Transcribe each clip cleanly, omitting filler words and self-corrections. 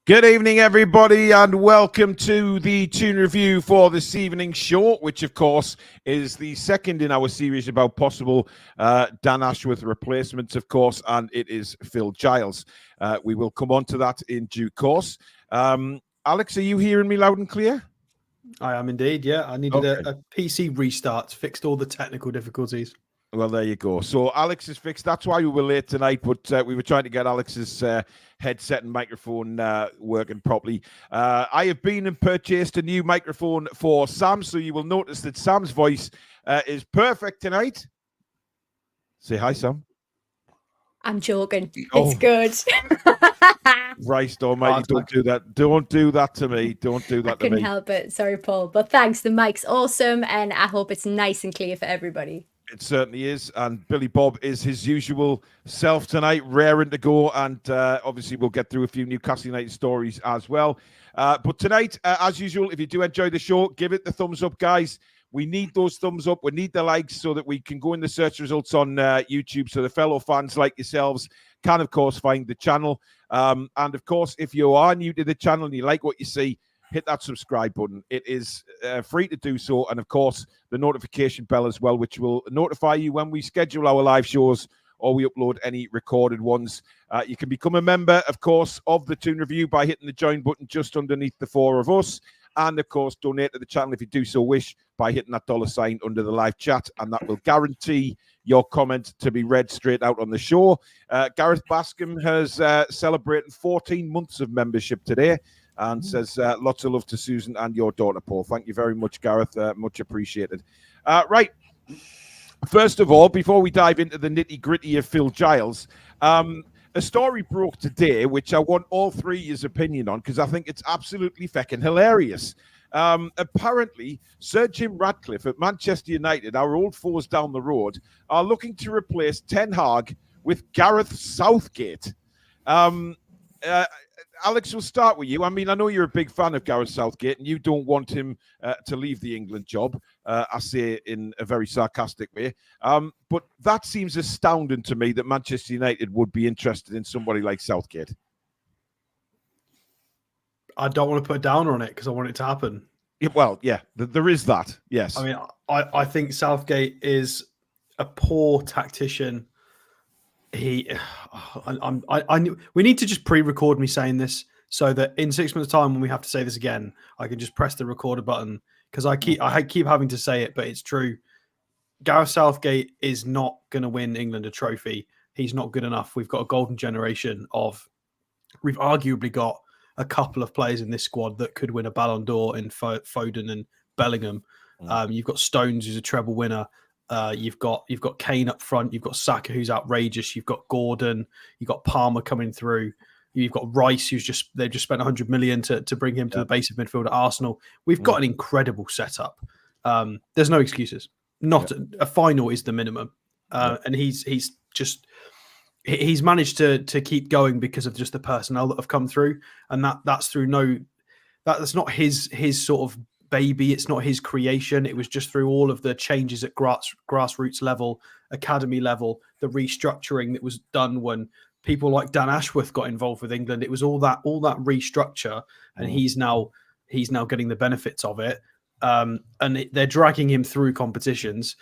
Good evening, everybody, and welcome to the Toon review for this evening's show, which, of course, is the second in our series about possible Dan Ashworth replacements, of course, and it is Phil Giles. We will come on to that in due course. Alex, are you hearing me loud and clear? I am indeed, yeah. I needed a PC restart, fixed all the technical difficulties. Well, there you go. So Alex is fixed. That's why we were late tonight, but we were trying to get Alex's headset and microphone working properly. I have been and purchased a new microphone for Sam, so you will notice that Sam's voice is perfect tonight. Say hi, Sam. I'm joking. It's good. Christ almighty, don't do that. Don't do that to me. Don't do that to me. I couldn't help it. Sorry, Paul. But thanks. The mic's awesome, and I hope it's nice and clear for everybody. It certainly is, and Billy Bob is his usual self tonight, raring to go, and obviously we'll get through a few Newcastle United stories as well. But tonight, as usual, if you do enjoy the show, give it the thumbs up, guys. We need those thumbs up. We need the likes so that we can go in the search results on YouTube, so the fellow fans like yourselves can, of course, find the channel. And, of course, if you are new to the channel and you like what you see, hit that subscribe button. It is free to do so. And, of course, the notification bell as well, which will notify you when we schedule our live shows or we upload any recorded ones. You can become a member, of course, of the Toon Review by hitting the join button just underneath the four of us. And, of course, donate to the channel if you do so wish by hitting that $sign under the live chat. And that will guarantee your comment to be read straight out on the show. Gareth Bascom has celebrated 14 months of membership today. And says lots of love to Susan and your daughter, Paul. Thank you very much, Gareth. Much appreciated. Right. First of all, before we dive into the nitty-gritty of Phil Giles, a story broke today, which I want all three's opinion on, because I think it's absolutely feckin' hilarious. Apparently, Sir Jim Ratcliffe at Manchester United, our old foes down the road, are looking to replace Ten Hag with Gareth Southgate. Alex, we'll start with you. I mean, I know you're a big fan of Gareth Southgate and you don't want him to leave the England job, I say in a very sarcastic way. But that seems astounding to me that Manchester United would be interested in somebody like Southgate. I don't want to put a downer on it because I want it to happen. Yeah, well, yeah, there is that, yes. I mean, I think Southgate is a poor tactician. We need to just pre-record me saying this so that in 6 months' time, when we have to say this again, I can just press the recorder button because I keep having to say it, but it's true. Gareth Southgate is not going to win England a trophy. He's not good enough. We've got a golden generation we've arguably got a couple of players in this squad that could win a Ballon d'Or in Foden and Bellingham. You've got Stones, who's a treble winner. You've got Kane up front. You've got Saka, who's outrageous. You've got Gordon. You've got Palmer coming through. You've got Rice, they've just spent 100 million to bring him to the base of midfield at Arsenal. We've got an incredible setup. There's no excuses. A final is the minimum, and he's managed to keep going because of just the personnel that have come through, and that's through that's not his sort of baby. It's not his creation. It was just through all of the changes at grassroots level, academy level, the restructuring that was done when people like Dan Ashworth got involved with England. It was all that restructure, and he's now getting the benefits of it. And they're dragging him through competitions.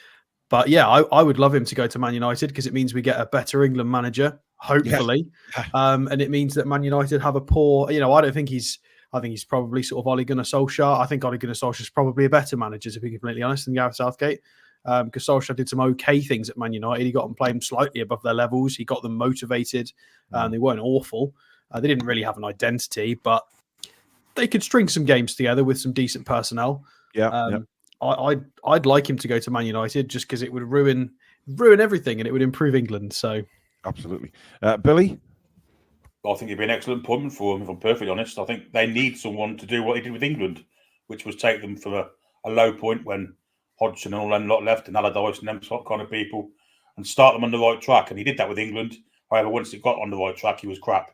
But yeah, I would love him to go to Man United because it means we get a better England manager, hopefully. Yeah. And it means that Man United have a poor, I think he's probably sort of Ole Gunnar Solskjaer. I think Ole Gunnar Solskjaer is probably a better manager, to be completely honest, than Gareth Southgate. Because Solskjaer did some okay things at Man United. He got them playing slightly above their levels. He got them motivated. They weren't awful. They didn't really have an identity, but they could string some games together with some decent personnel. Yeah. I'd like him to go to Man United just because it would ruin everything and it would improve England. So absolutely, Billy. I think it'd be an excellent appointment for him, if I'm perfectly honest. I think they need someone to do what he did with England, which was take them from a low point when Hodgson and all them lot left and Allardyce and them kind of people and start them on the right track. And he did that with England. However, once it got on the right track, he was crap.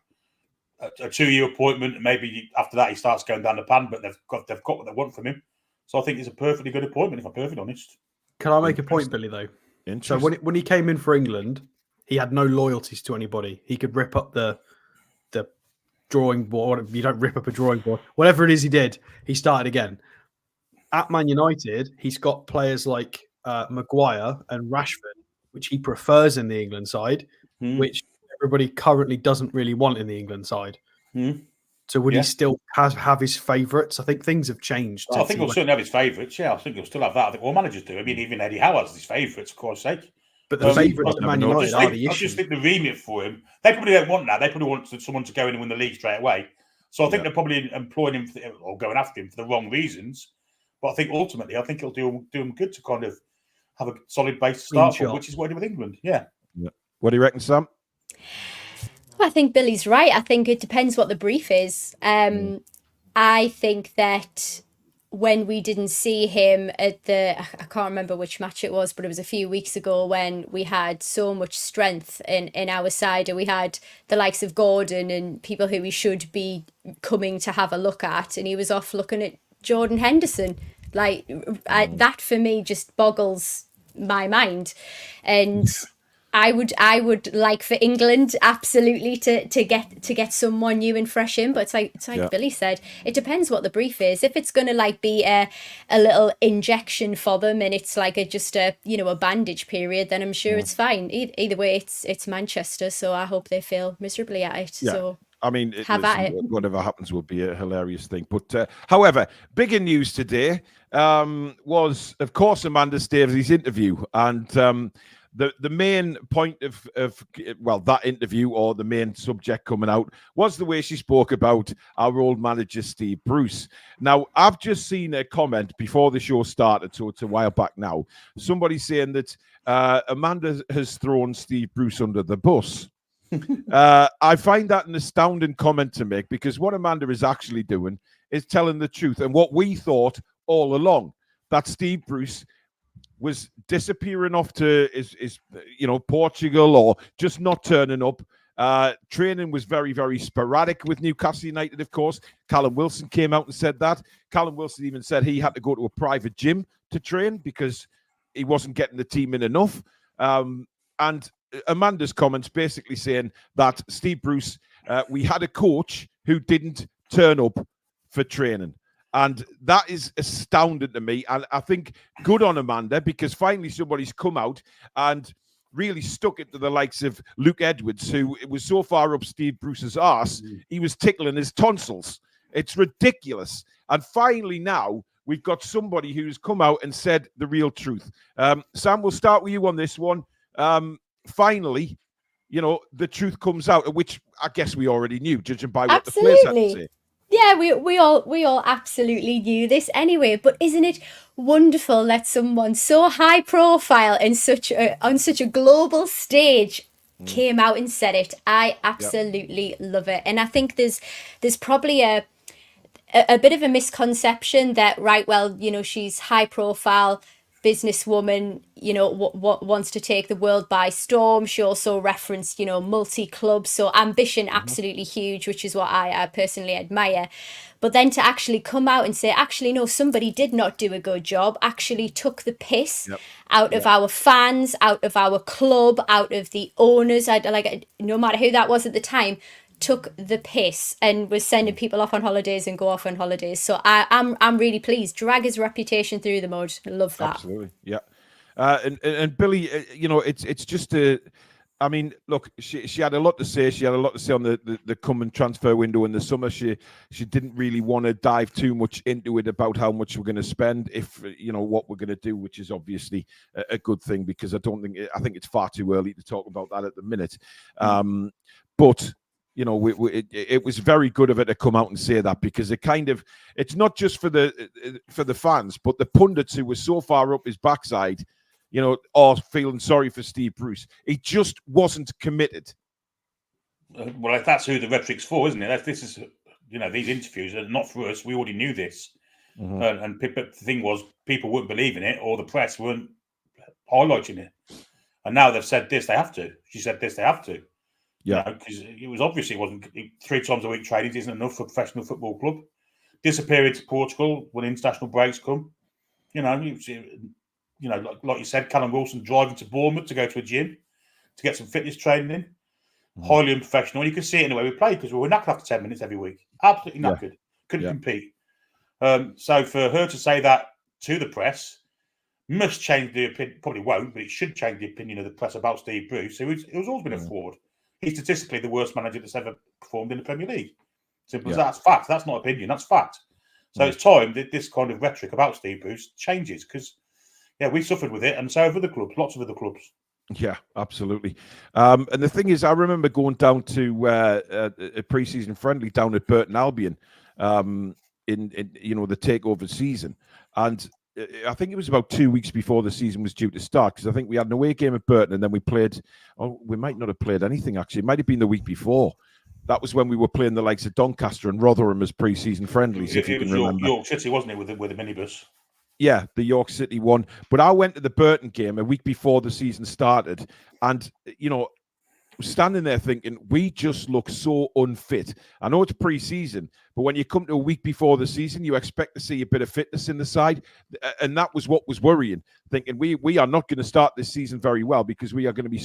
A 2-year appointment, and maybe after that he starts going down the pan, but they've got what they want from him. So I think it's a perfectly good appointment, if I'm perfectly honest. Can I make a point, Billy, though? So when he came in for England, he had no loyalties to anybody. He could rip up the drawing board. You don't rip up a drawing board. Whatever it is he did, he started again. At Man United, he's got players like Maguire and Rashford, which he prefers in the England side, which everybody currently doesn't really want in the England side. So would he still have his favourites? I think things have changed. I think he'll certainly have his favourites. Yeah, I think he'll still have that. I think all managers do. I mean, even Eddie Howe has his favourites, for God's sake. But the favourites at Man United are the issue. I just think the remit for him, they probably don't want that. They probably want someone to go in and win the league straight away. So I think they're probably employing him or going after him for the wrong reasons. But I think ultimately, it'll do him good to kind of have a solid base to start from, which is what he did with England. Yeah. What do you reckon, Sam? I think Billy's right. I think it depends what the brief is. I think that when we didn't see him at I can't remember which match it was, but it was a few weeks ago when we had so much strength in our side, and we had the likes of Gordon and people who we should be coming to have a look at, and he was off looking at Jordan Henderson. Like that for me just boggles my mind. And I would like for England absolutely to get someone new and fresh in, but it's like Billy said, it depends what the brief is. If it's going to like be a little injection for them and it's like just a bandage period, then I'm sure it's fine. Either way, it's Manchester, so I hope they fail miserably at it. Yeah. So I mean, whatever happens will be a hilarious thing. But however, bigger news today was, of course, Amanda Staveley's interview, and the main point of that interview, or the main subject coming out, was the way she spoke about our old manager Steve Bruce. Now, I've just seen a comment before the show started, so it's a while back now, somebody saying that Amanda has thrown Steve Bruce under the bus. I find that an astounding comment to make, because what Amanda is actually doing is telling the truth, and what we thought all along, that Steve Bruce was disappearing off to Portugal, or just not turning up. Training was very, very sporadic with Newcastle United, of course. Callum Wilson came out and said that. Callum Wilson even said he had to go to a private gym to train because he wasn't getting the team in enough. And Amanda's comments basically saying that Steve Bruce, we had a coach who didn't turn up for training. And that is astounding to me. And I think good on Amanda, because finally somebody's come out and really stuck it to the likes of Luke Edwards, who was so far up Steve Bruce's arse, he was tickling his tonsils. It's ridiculous. And finally now we've got somebody who's come out and said the real truth. Sam, we'll start with you on this one. Finally, the truth comes out, which I guess we already knew, judging by what the players had to say. Yeah, we all absolutely knew this anyway, but isn't it wonderful that someone so high profile and on such a global stage came out and said it? I absolutely love it. And I think there's probably a bit of a misconception that, right, well, she's high profile businesswoman, wants to take the world by storm. She also referenced, multi-club, so ambition absolutely huge, which is what I personally admire. But then to actually come out and say, actually, no, somebody did not do a good job, actually took the piss out of our fans, out of our club, out of the owners, no matter who that was at the time, took the piss and was sending people off on holidays and go off on holidays. So I'm really pleased. Drag his reputation through the mud. I love that. Absolutely, yeah. And Billy, it's just I mean, look, she had a lot to say. She had a lot to say on the coming transfer window in the summer. She didn't really want to dive too much into it about how much we're going to spend, if what we're going to do, which is obviously a good thing, because I think it's far too early to talk about that at the minute. But it was very good of her to come out and say that, because it's not just for the fans, but the pundits who were so far up his backside, are feeling sorry for Steve Bruce. He just wasn't committed. Well, that's who the rhetoric's for, isn't it? This is, these interviews are not for us. We already knew this. And the thing was, people weren't believing it, or the press weren't highlighting it. And now they've said this, they have to. She said this, they have to. Yeah, because it was obviously wasn't 3 times a week training isn't enough for a professional football club. Disappearing to Portugal when international breaks come, like you said, Callum Wilson driving to Bournemouth to go to a gym to get some fitness training in. highly unprofessional. You can see it in the way we play because we were knackered after 10 minutes every week. Absolutely knackered. Couldn't compete. So for her to say that to the press must change the opinion. Probably won't, but it should change the opinion of the press about Steve Bruce. It was always been a fraud. He's statistically the worst manager that's ever performed in the Premier League. Simple as that. That's fact. That's not opinion. That's fact. So it's time that this kind of rhetoric about Steve Bruce changes because, we suffered with it, and so have other clubs, lots of other clubs. Yeah, absolutely. And the thing is, I remember going down to a pre-season friendly down at Burton Albion in the takeover season, and I think it was about 2 weeks before the season was due to start because I think we had an away game at Burton and then we played. Oh, we might not have played anything actually. It might have been the week before. That was when we were playing the likes of Doncaster and Rotherham as pre-season friendlies. If you can remember, York City, wasn't it, with the minibus? Yeah, the York City one. But I went to the Burton game a week before the season started, and standing there thinking, we just look so unfit. I know it's pre-season, but when you come to a week before the season, you expect to see a bit of fitness in the side. And that was what was worrying, thinking we are not going to start this season very well because we are going to be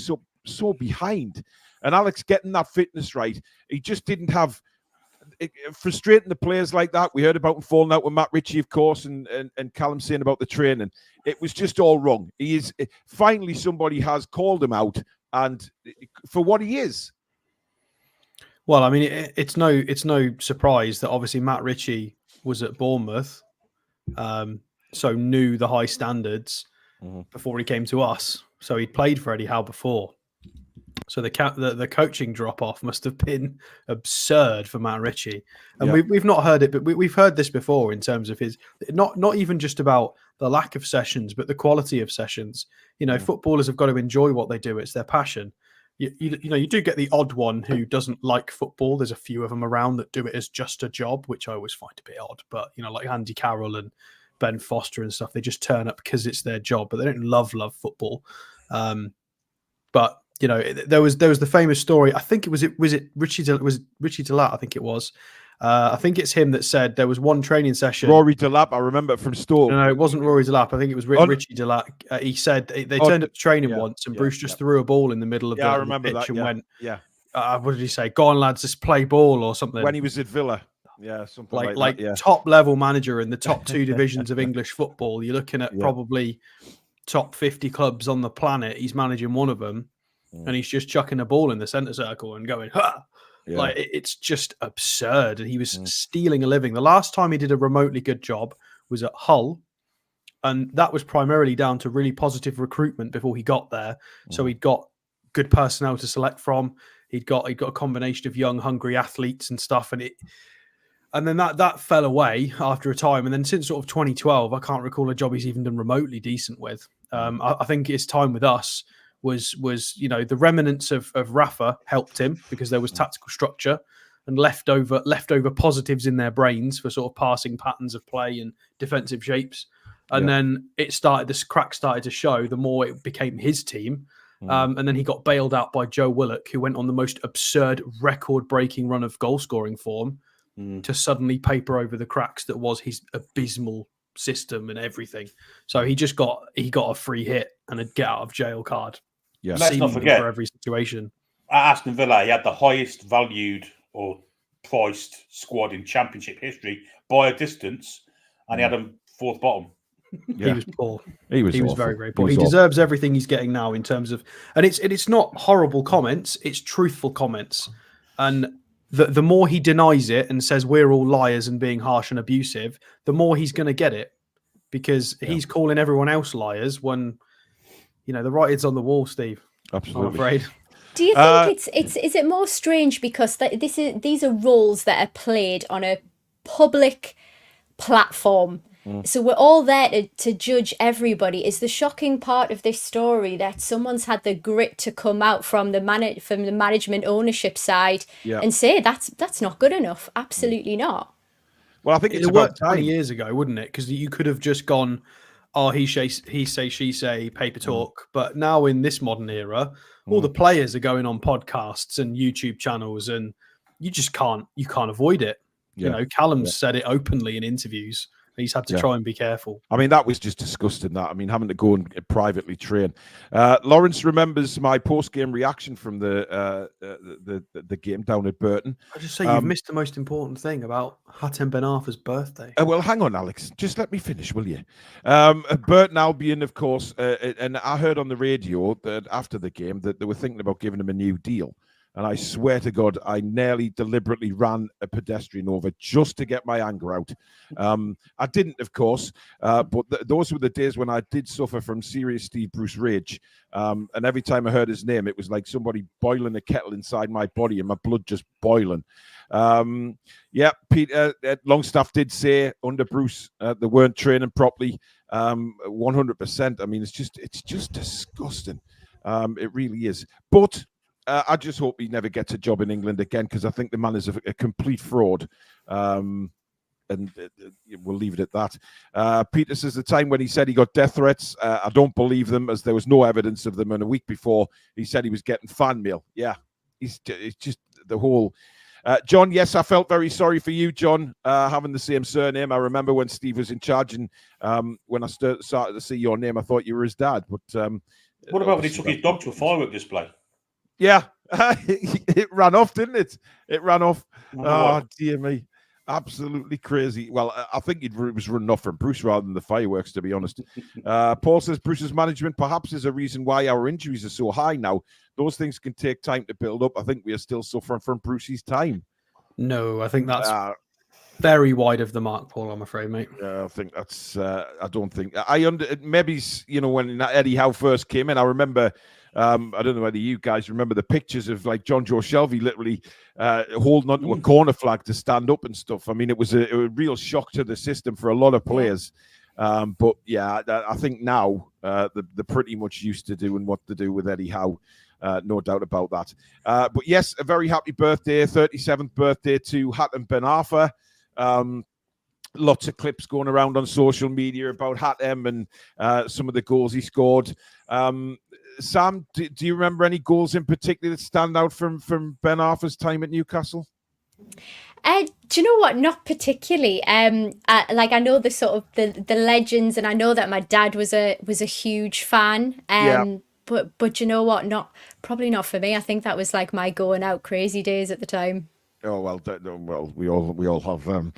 so behind. And Alex getting that fitness right, he just didn't have frustrating the players like that. We heard about him falling out with Matt Ritchie, of course, and Callum saying about the training. It was just all wrong. He is finally somebody has called him out and for what he is. Well, I mean, it's no surprise that obviously Matt Ritchie was at Bournemouth, so knew the high standards before he came to us. So he'd played for Eddie Howe before. So the coaching drop off must have been absurd for Matt Ritchie, and we've not heard it, but we've heard this before in terms of his not even just about the lack of sessions, but the quality of sessions. Footballers have got to enjoy what they do; it's their passion. You do get the odd one who doesn't like football. There's a few of them around that do it as just a job, which I always find a bit odd. But like Andy Carroll and Ben Foster and stuff, they just turn up because it's their job, but they don't love football. But there was the famous story. I think was it Richie Delat. I think it was. I think it's him that said there was one training session. Rory Delap, I remember from Stoke. No, it wasn't Rory Delap. I think it was Richie Delat. He said they turned up to training once, and Bruce just threw a ball in the middle of the pitch and went, what did he say? Go on, lads, just play ball or something. When he was at Villa. Yeah, something like that. Yeah. Top level manager in the top two divisions of English football. You're looking at probably top 50 clubs on the planet. He's managing one of them. And he's just chucking a ball in the centre circle and going, ha! Yeah. It's just absurd. And he was stealing a living. The last time he did a remotely good job was at Hull. And that was primarily down to really positive recruitment before he got there. So he'd got good personnel to select from. He'd got a combination of young, hungry athletes and stuff. And then that fell away after a time. And then since sort of 2012, I can't recall a job he's even done remotely decent with. I think his time with us was the remnants of Rafa helped him because there was tactical structure and leftover positives in their brains for sort of passing patterns of play and defensive shapes. And then this crack started to show the more it became his team. And then he got bailed out by Joe Willock, who went on the most absurd record-breaking run of goal-scoring form to suddenly paper over the cracks that was his abysmal system and everything. So he got a free hit and a get-out-of-jail card. Yeah. Let's not forget, for every situation. At Aston Villa, he had the highest valued or priced squad in Championship history by a distance, and he had them fourth bottom. Yeah. He was poor. He was very, very poor. He deserves everything he's getting now in terms of, and it's not horrible comments; it's truthful comments. And the more he denies it and says we're all liars and being harsh and abusive, the more he's going to get it, because he's calling everyone else liars when. The writing's on the wall, Steve. Absolutely. I'm afraid. Do you think is it more strange because these are roles that are played on a public platform? So we're all there to judge everybody. Is the shocking part of this story that someone's had the grit to come out from the management ownership side and say that's not good enough? Absolutely not. Well, I think it worked 20 years ago, wouldn't it? Because you could have just gone, oh, he say, she say, paper talk. But now in this modern era, all the players are going on podcasts and YouTube channels, and you just can't avoid it. Callum's said it openly in interviews He's had to try and be careful. I mean, that was just disgusting. That, I mean, having to go and privately train. Lawrence remembers my post-game reaction from the game down at Burton. I just say you've missed the most important thing about Hatem Ben Arfa's birthday. Well, hang on, Alex. Just let me finish, will you? Burton Albion, of course, and I heard on the radio that after the game that they were thinking about giving him a new deal. And I swear to God, I nearly deliberately ran a pedestrian over just to get my anger out. I didn't, of course, but those were the days when I did suffer from serious Steve Bruce rage. And every time I heard his name, it was like somebody boiling a kettle inside my body and my blood just boiling. Peter Longstaff did say under Bruce they weren't training properly. 100%. I mean, it's just disgusting. It really is. But I just hope he never gets a job in England again, because I think the man is a complete fraud. And we'll leave it at that. Peter says the time when he said he got death threats, I don't believe them, as there was no evidence of them. And a week before, he said he was getting fan mail. Yeah, it's just the whole... John, yes, I felt very sorry for you, John, having the same surname. I remember when Steve was in charge, and when I started to see your name, I thought you were his dad. But what about when he took his dog to a firework display? Yeah, it ran off, didn't it? It ran off. Oh, dear me. Absolutely crazy. Well, I think it was running off from Bruce rather than the fireworks, to be honest. Paul says Bruce's management perhaps is a reason why our injuries are so high now. Those things can take time to build up. I think we are still suffering from Bruce's time. No, I think that's very wide of the mark, Paul, I'm afraid, mate. Yeah, I think that's... I don't think... maybe, when Eddie Howe first came in, I remember... I don't know whether you guys remember the pictures of like John Joe Shelby literally holding onto a corner flag to stand up and stuff. I mean, it was a real shock to the system for a lot of players. But yeah, I think now they're pretty much used to doing what they do with Eddie Howe. No doubt about that. But yes, a very happy birthday, 37th birthday to Hatem Ben Arfa. Lots of clips going around on social media about Hatem and some of the goals he scored. Sam, do you remember any goals in particular that stand out from Ben Arfa's time at Newcastle? Do you know what? Not particularly. I know the sort of the legends, and I know that my dad was a huge fan. But you know what? Probably not for me. I think that was like my going out crazy days at the time. Oh well, we all have them.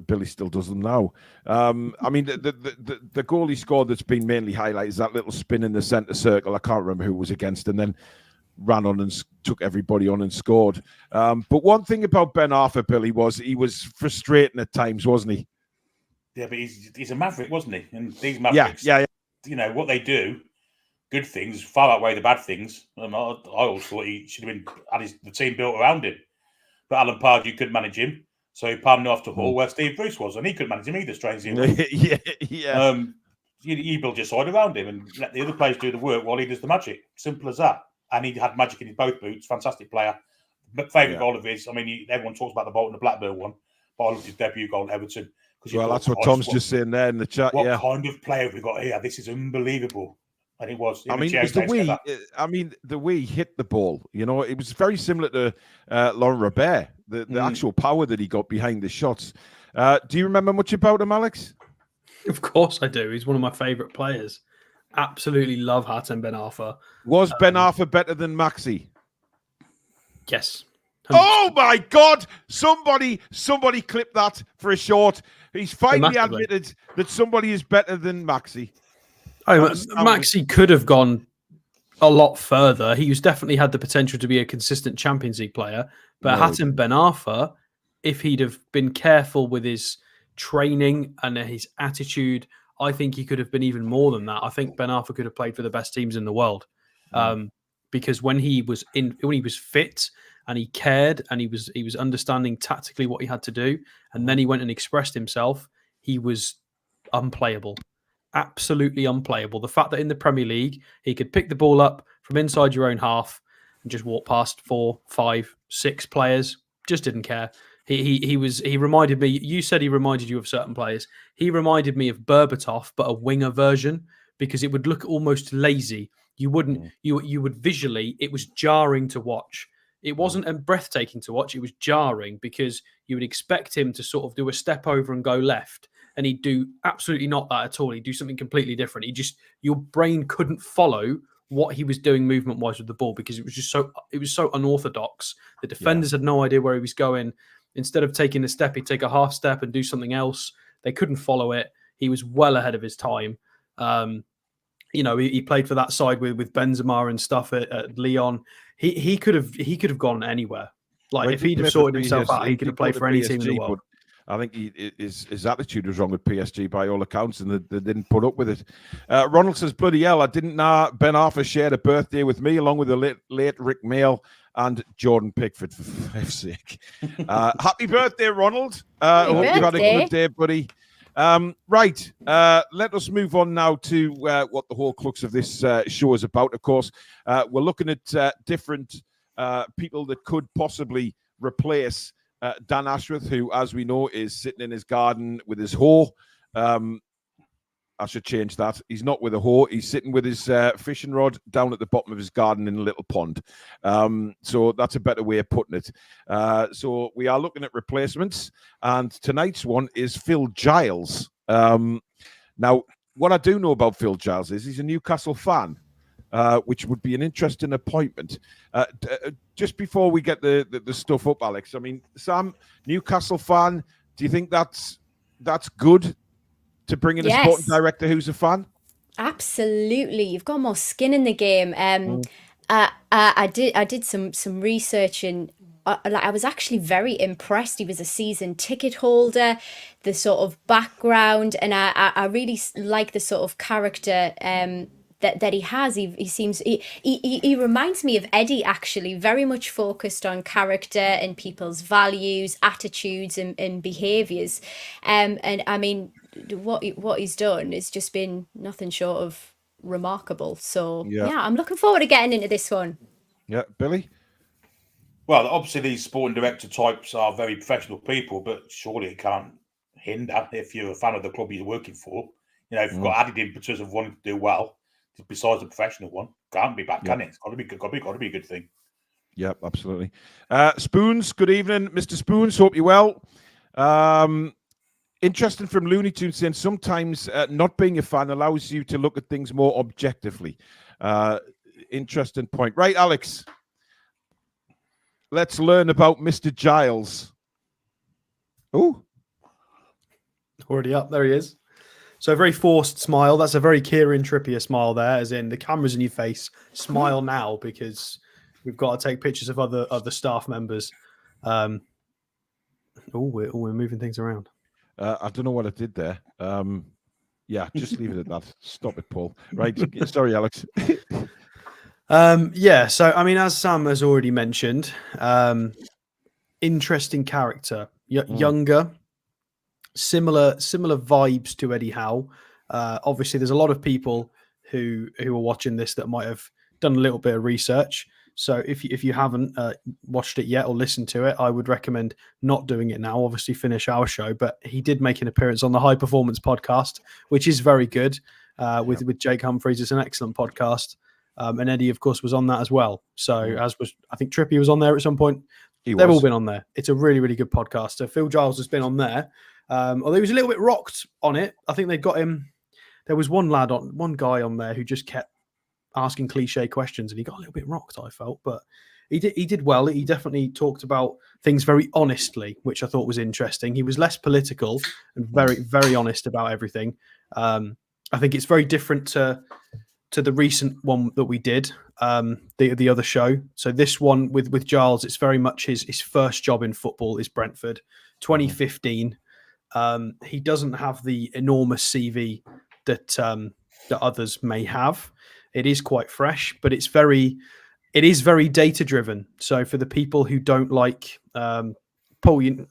Billy still does them now. I mean, the goal he scored that's been mainly highlighted is that little spin in the centre circle. I can't remember who it was against, and then ran on and took everybody on and scored. But one thing about Ben Arfa, Billy, was he was frustrating at times, wasn't he? Yeah, but he's a maverick, wasn't he? And these mavericks, yeah. You know what they do. Good things far outweigh the bad things. And I always thought he should have had the team built around him. But Alan Pardew couldn't manage him, so he palmed off to Hull, where Steve Bruce was, and he couldn't manage him either. Strangely, yeah. You build your side around him and let the other players do the work while he does the magic. Simple as that. And he had magic in his both boots. Fantastic player. But favourite goal of his. I mean, everyone talks about the Bolton and Blackburn one, but I loved his debut goal at Everton. Well, that's what Tom's just saying there in the chat. What kind of player have we got here? This is unbelievable. And it was. I mean, it was the way he hit the ball. You know, it was very similar to Laurent Robert. The actual power that he got behind the shots. Do you remember much about him, Alex? Of course I do. He's one of my favourite players. Absolutely love Hatem Ben Arfa. Was Ben Arfa better than Maxi? Yes. 100%. Oh my God! Somebody clip that for a short. He's finally admitted that somebody is better than Maxi. Maxi could have gone a lot further. He was definitely had the potential to be a consistent Champions League player. But Hatem Ben Arfa, if he'd have been careful with his training and his attitude, I think he could have been even more than that. I think Ben Arfa could have played for the best teams in the world, because when he was fit and he cared and he was understanding tactically what he had to do, and then he went and expressed himself, he was unplayable. Absolutely unplayable. The fact that in the Premier League he could pick the ball up from inside your own half and just walk past 4, 5, 6 players, just didn't care. He reminded me. You said he reminded you of certain players. He reminded me of Berbatov, but a winger version, because it would look almost lazy. You wouldn't. You would visually. It was jarring to watch. It wasn't breathtaking to watch. It was jarring because you would expect him to sort of do a step over and go left, and he'd do absolutely not that at all. He'd do something completely different. Your brain couldn't follow what he was doing movement wise with the ball because it was so unorthodox. The defenders had no idea where he was going. Instead of taking a step, he'd take a half step and do something else. They couldn't follow it. He was well ahead of his time. He played for that side with Benzema and stuff at Lyon. He could have gone anywhere. Like if he'd have sorted himself out, he could have played for any team in the world. I think his attitude was wrong with PSG by all accounts, and they didn't put up with it. Ronald says, bloody hell, I didn't know Ben Arfa shared a birthday with me, along with the late Rick Mail and Jordan Pickford, for F's sake. Happy birthday, Ronald. I hope you've had a good day, buddy. Right. Let us move on now to what the whole crux of this show is about. Of course, we're looking at different people that could possibly replace Dan Ashworth, who, as we know, is sitting in his garden with his hoe. I should change that. He's not with a hoe. He's sitting with his fishing rod down at the bottom of his garden in a little pond. So that's a better way of putting it. So we are looking at replacements, and tonight's one is Phil Giles. Now, what I do know about Phil Giles is he's a Newcastle fan, which would be an interesting appointment. Just before we get the stuff up, Alex, I mean, Sam, Newcastle fan, do you think that's good to bring in a sporting director who's a fan? Absolutely. You've got more skin in the game. I did some research, and I was actually very impressed. He was a season ticket holder, the sort of background, and I really like the sort of character that he has. He seems he reminds me of Eddie, actually, very much focused on character and people's values, attitudes, and behaviours. And I mean, what he's done has just been nothing short of remarkable. So yeah, I'm looking forward to getting into this one. Yeah, Billy. Well, obviously these sporting director types are very professional people, but surely it can't hinder if you're a fan of the club you're working for. You know, if you've got added impetus of wanting to do well, besides the professional one, can't be bad, can it? It's got to be a good thing. Yeah, absolutely. Spoons, good evening, Mr. Spoons. Hope you're well. Interesting from Looney Tunes saying sometimes not being a fan allows you to look at things more objectively. Interesting point. Right, Alex. Let's learn about Mr. Giles. Oh, already up. There he is. So a very forced smile. That's a very Kieran Trippier smile there, as in the camera's in your face. Smile now because we've got to take pictures of other staff members. We're moving things around. I don't know what I did there. Yeah, just leave it at that. Stop it, Paul. Right. Sorry, Alex. So, I mean, as Sam has already mentioned, interesting character, younger, similar vibes to Eddie Howe. Obviously, there's a lot of people who are watching this that might have done a little bit of research. So if you haven't watched it yet or listened to it, I would recommend not doing it now. Obviously, finish our show. But he did make an appearance on the High Performance podcast, which is very good, with Jake Humphreys. It's an excellent podcast. And Eddie, of course, was on that as well. So as was, I think Trippier was on there at some point. They've all been on there. It's a really, really good podcast. So Phil Giles has been on there. Although he was a little bit rocked on it. I think they got him. There was one guy on there who just kept asking cliche questions, and he got a little bit rocked, I felt, but he did well. He definitely talked about things very honestly, which I thought was interesting. He was less political and very, very honest about everything. I think it's very different to the recent one that we did, the other show. So this one with Giles, it's very much his first job in football is Brentford, 2015. He doesn't have the enormous CV that others may have. It is quite fresh, but it is very data driven. So for the people who don't like Paul, you're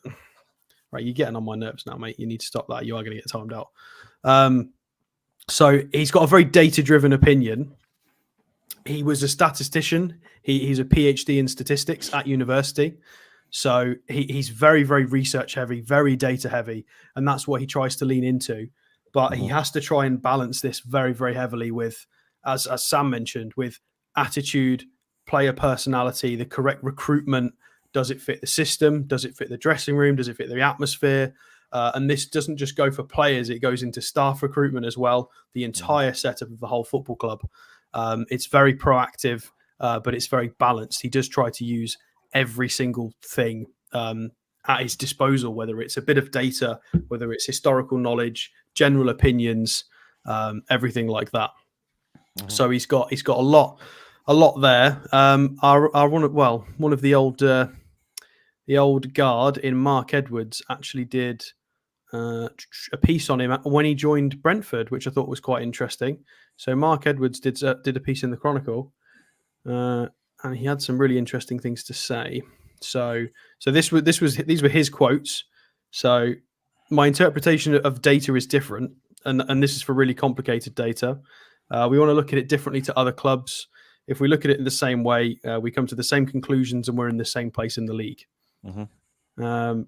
getting on my nerves now, mate. You need to stop that. You are going to get timed out. So he's got a very data driven opinion. He was a statistician. He's a PhD in statistics at university. So he's very, very research heavy, very data heavy. And that's what he tries to lean into. But he has to try and balance this very, very heavily with, as Sam mentioned, with attitude, player personality, the correct recruitment. Does it fit the system? Does it fit the dressing room? Does it fit the atmosphere? And this doesn't just go for players, it goes into staff recruitment as well, the entire setup of the whole football club. It's very proactive, but it's very balanced. He does try to use every single thing at his disposal, whether it's a bit of data, whether it's historical knowledge, general opinions, everything like that. So he's got a lot there. One of the old guard in Mark Edwards actually did a piece on him when he joined Brentford, which I thought was quite interesting. So Mark Edwards did a piece in the Chronicle, and he had some really interesting things to say. So these were his quotes. So my interpretation of data is different, and this is for really complicated data. We want to look at it differently to other clubs. If we look at it in the same way, we come to the same conclusions, and we're in the same place in the league. Let's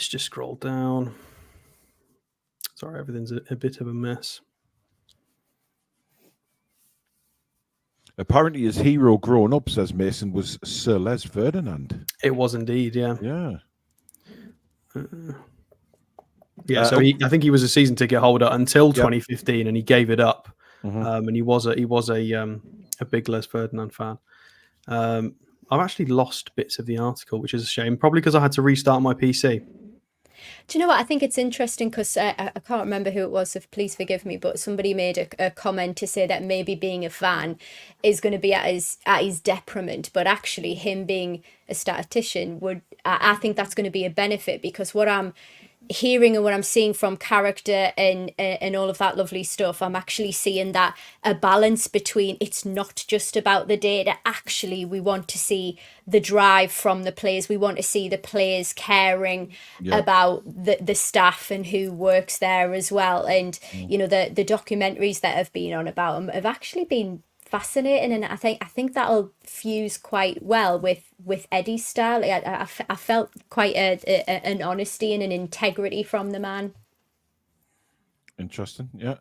just scroll down. Sorry, everything's a bit of a mess. Apparently, his hero growing up, says Mason, was Sir Les Ferdinand. It was indeed, yeah. Yeah. So I think he was a season ticket holder until 2015, and he gave it up. And he was a big Les Ferdinand fan. I've actually lost bits of the article, which is a shame, probably because I had to restart my PC. Do you know what? I think it's interesting because I can't remember who it was, so please forgive me, but somebody made a comment to say that maybe being a fan is going to be at his detriment, but actually him being a statistician I think that's going to be a benefit, because what I'm hearing and what I'm seeing from character and all of that lovely stuff, I'm actually seeing that a balance between, it's not just about the data. Actually, we want to see the drive from the players. We want to see the players caring about the staff and who works there as well. And you know, the documentaries that have been on about them have actually been fascinating, and I think that'll fuse quite well with Eddie's style. I felt quite an honesty and an integrity from the man. Interesting. Yeah.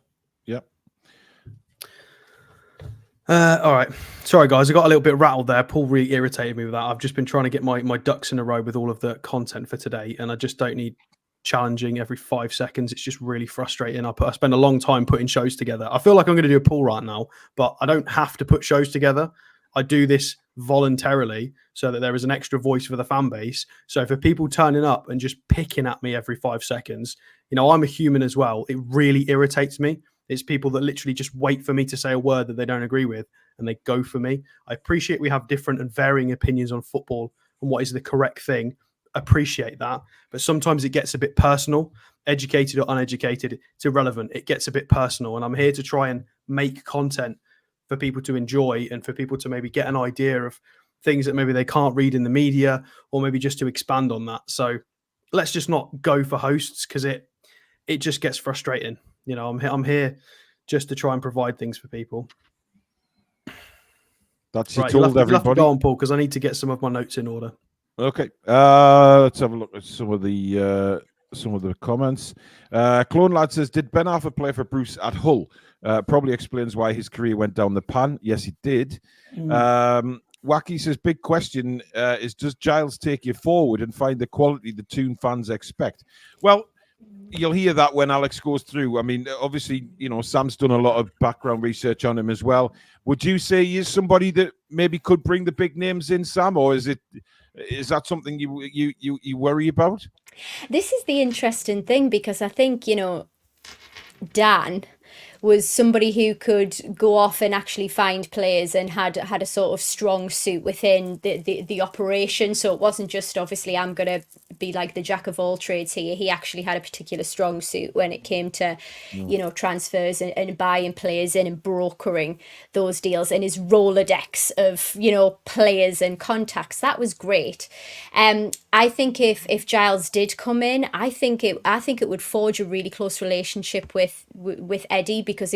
All right. Sorry, guys. I got a little bit rattled there. Paul really irritated me with that. I've just been trying to get my ducks in a row with all of the content for today, and I just don't need challenging every 5 seconds. It's just really frustrating. I spend a long time putting shows together. I feel like I'm going to do a pool right now, but I don't have to put shows together. I do this voluntarily so that there is an extra voice for the fan base. So for people turning up and just picking at me every 5 seconds, you know, I'm a human as well. It really irritates me. It's people that literally just wait for me to say a word that they don't agree with, and they go for me. I appreciate we have different and varying opinions on football and what is the correct thing. Appreciate that, but sometimes it gets a bit personal. Educated or uneducated, it's irrelevant. It gets a bit personal, and I'm here to try and make content for people to enjoy and for people to maybe get an idea of things that maybe they can't read in the media, or maybe just to expand on that. So let's just not go for hosts, because it just gets frustrating. You know, I'm here just to try and provide things for people. That's right. You'll have to go on, Paul, because I need to get some of my notes in order. Okay, let's have a look at some of the comments. Clone Lad says, did Ben Arfa play for Bruce at Hull? Probably explains why his career went down the pan. Yes, he did. Wacky says, big question is, does Giles take you forward and find the quality the Toon fans expect? Well, you'll hear that when Alex goes through. I mean, obviously, you know, Sam's done a lot of background research on him as well. Would you say he is somebody that maybe could bring the big names in, Sam, or is that something you worry about? This is the interesting thing, because I think, you know, Dan was somebody who could go off and actually find players and had a sort of strong suit within the operation. So it wasn't just, obviously, I'm going to be like the jack of all trades here. He actually had a particular strong suit when it came to, you know, transfers and buying players in and brokering those deals, and his Rolodex of, you know, players and contacts. That was great. I think if Giles did come in, I think it would forge a really close relationship with Eddie, because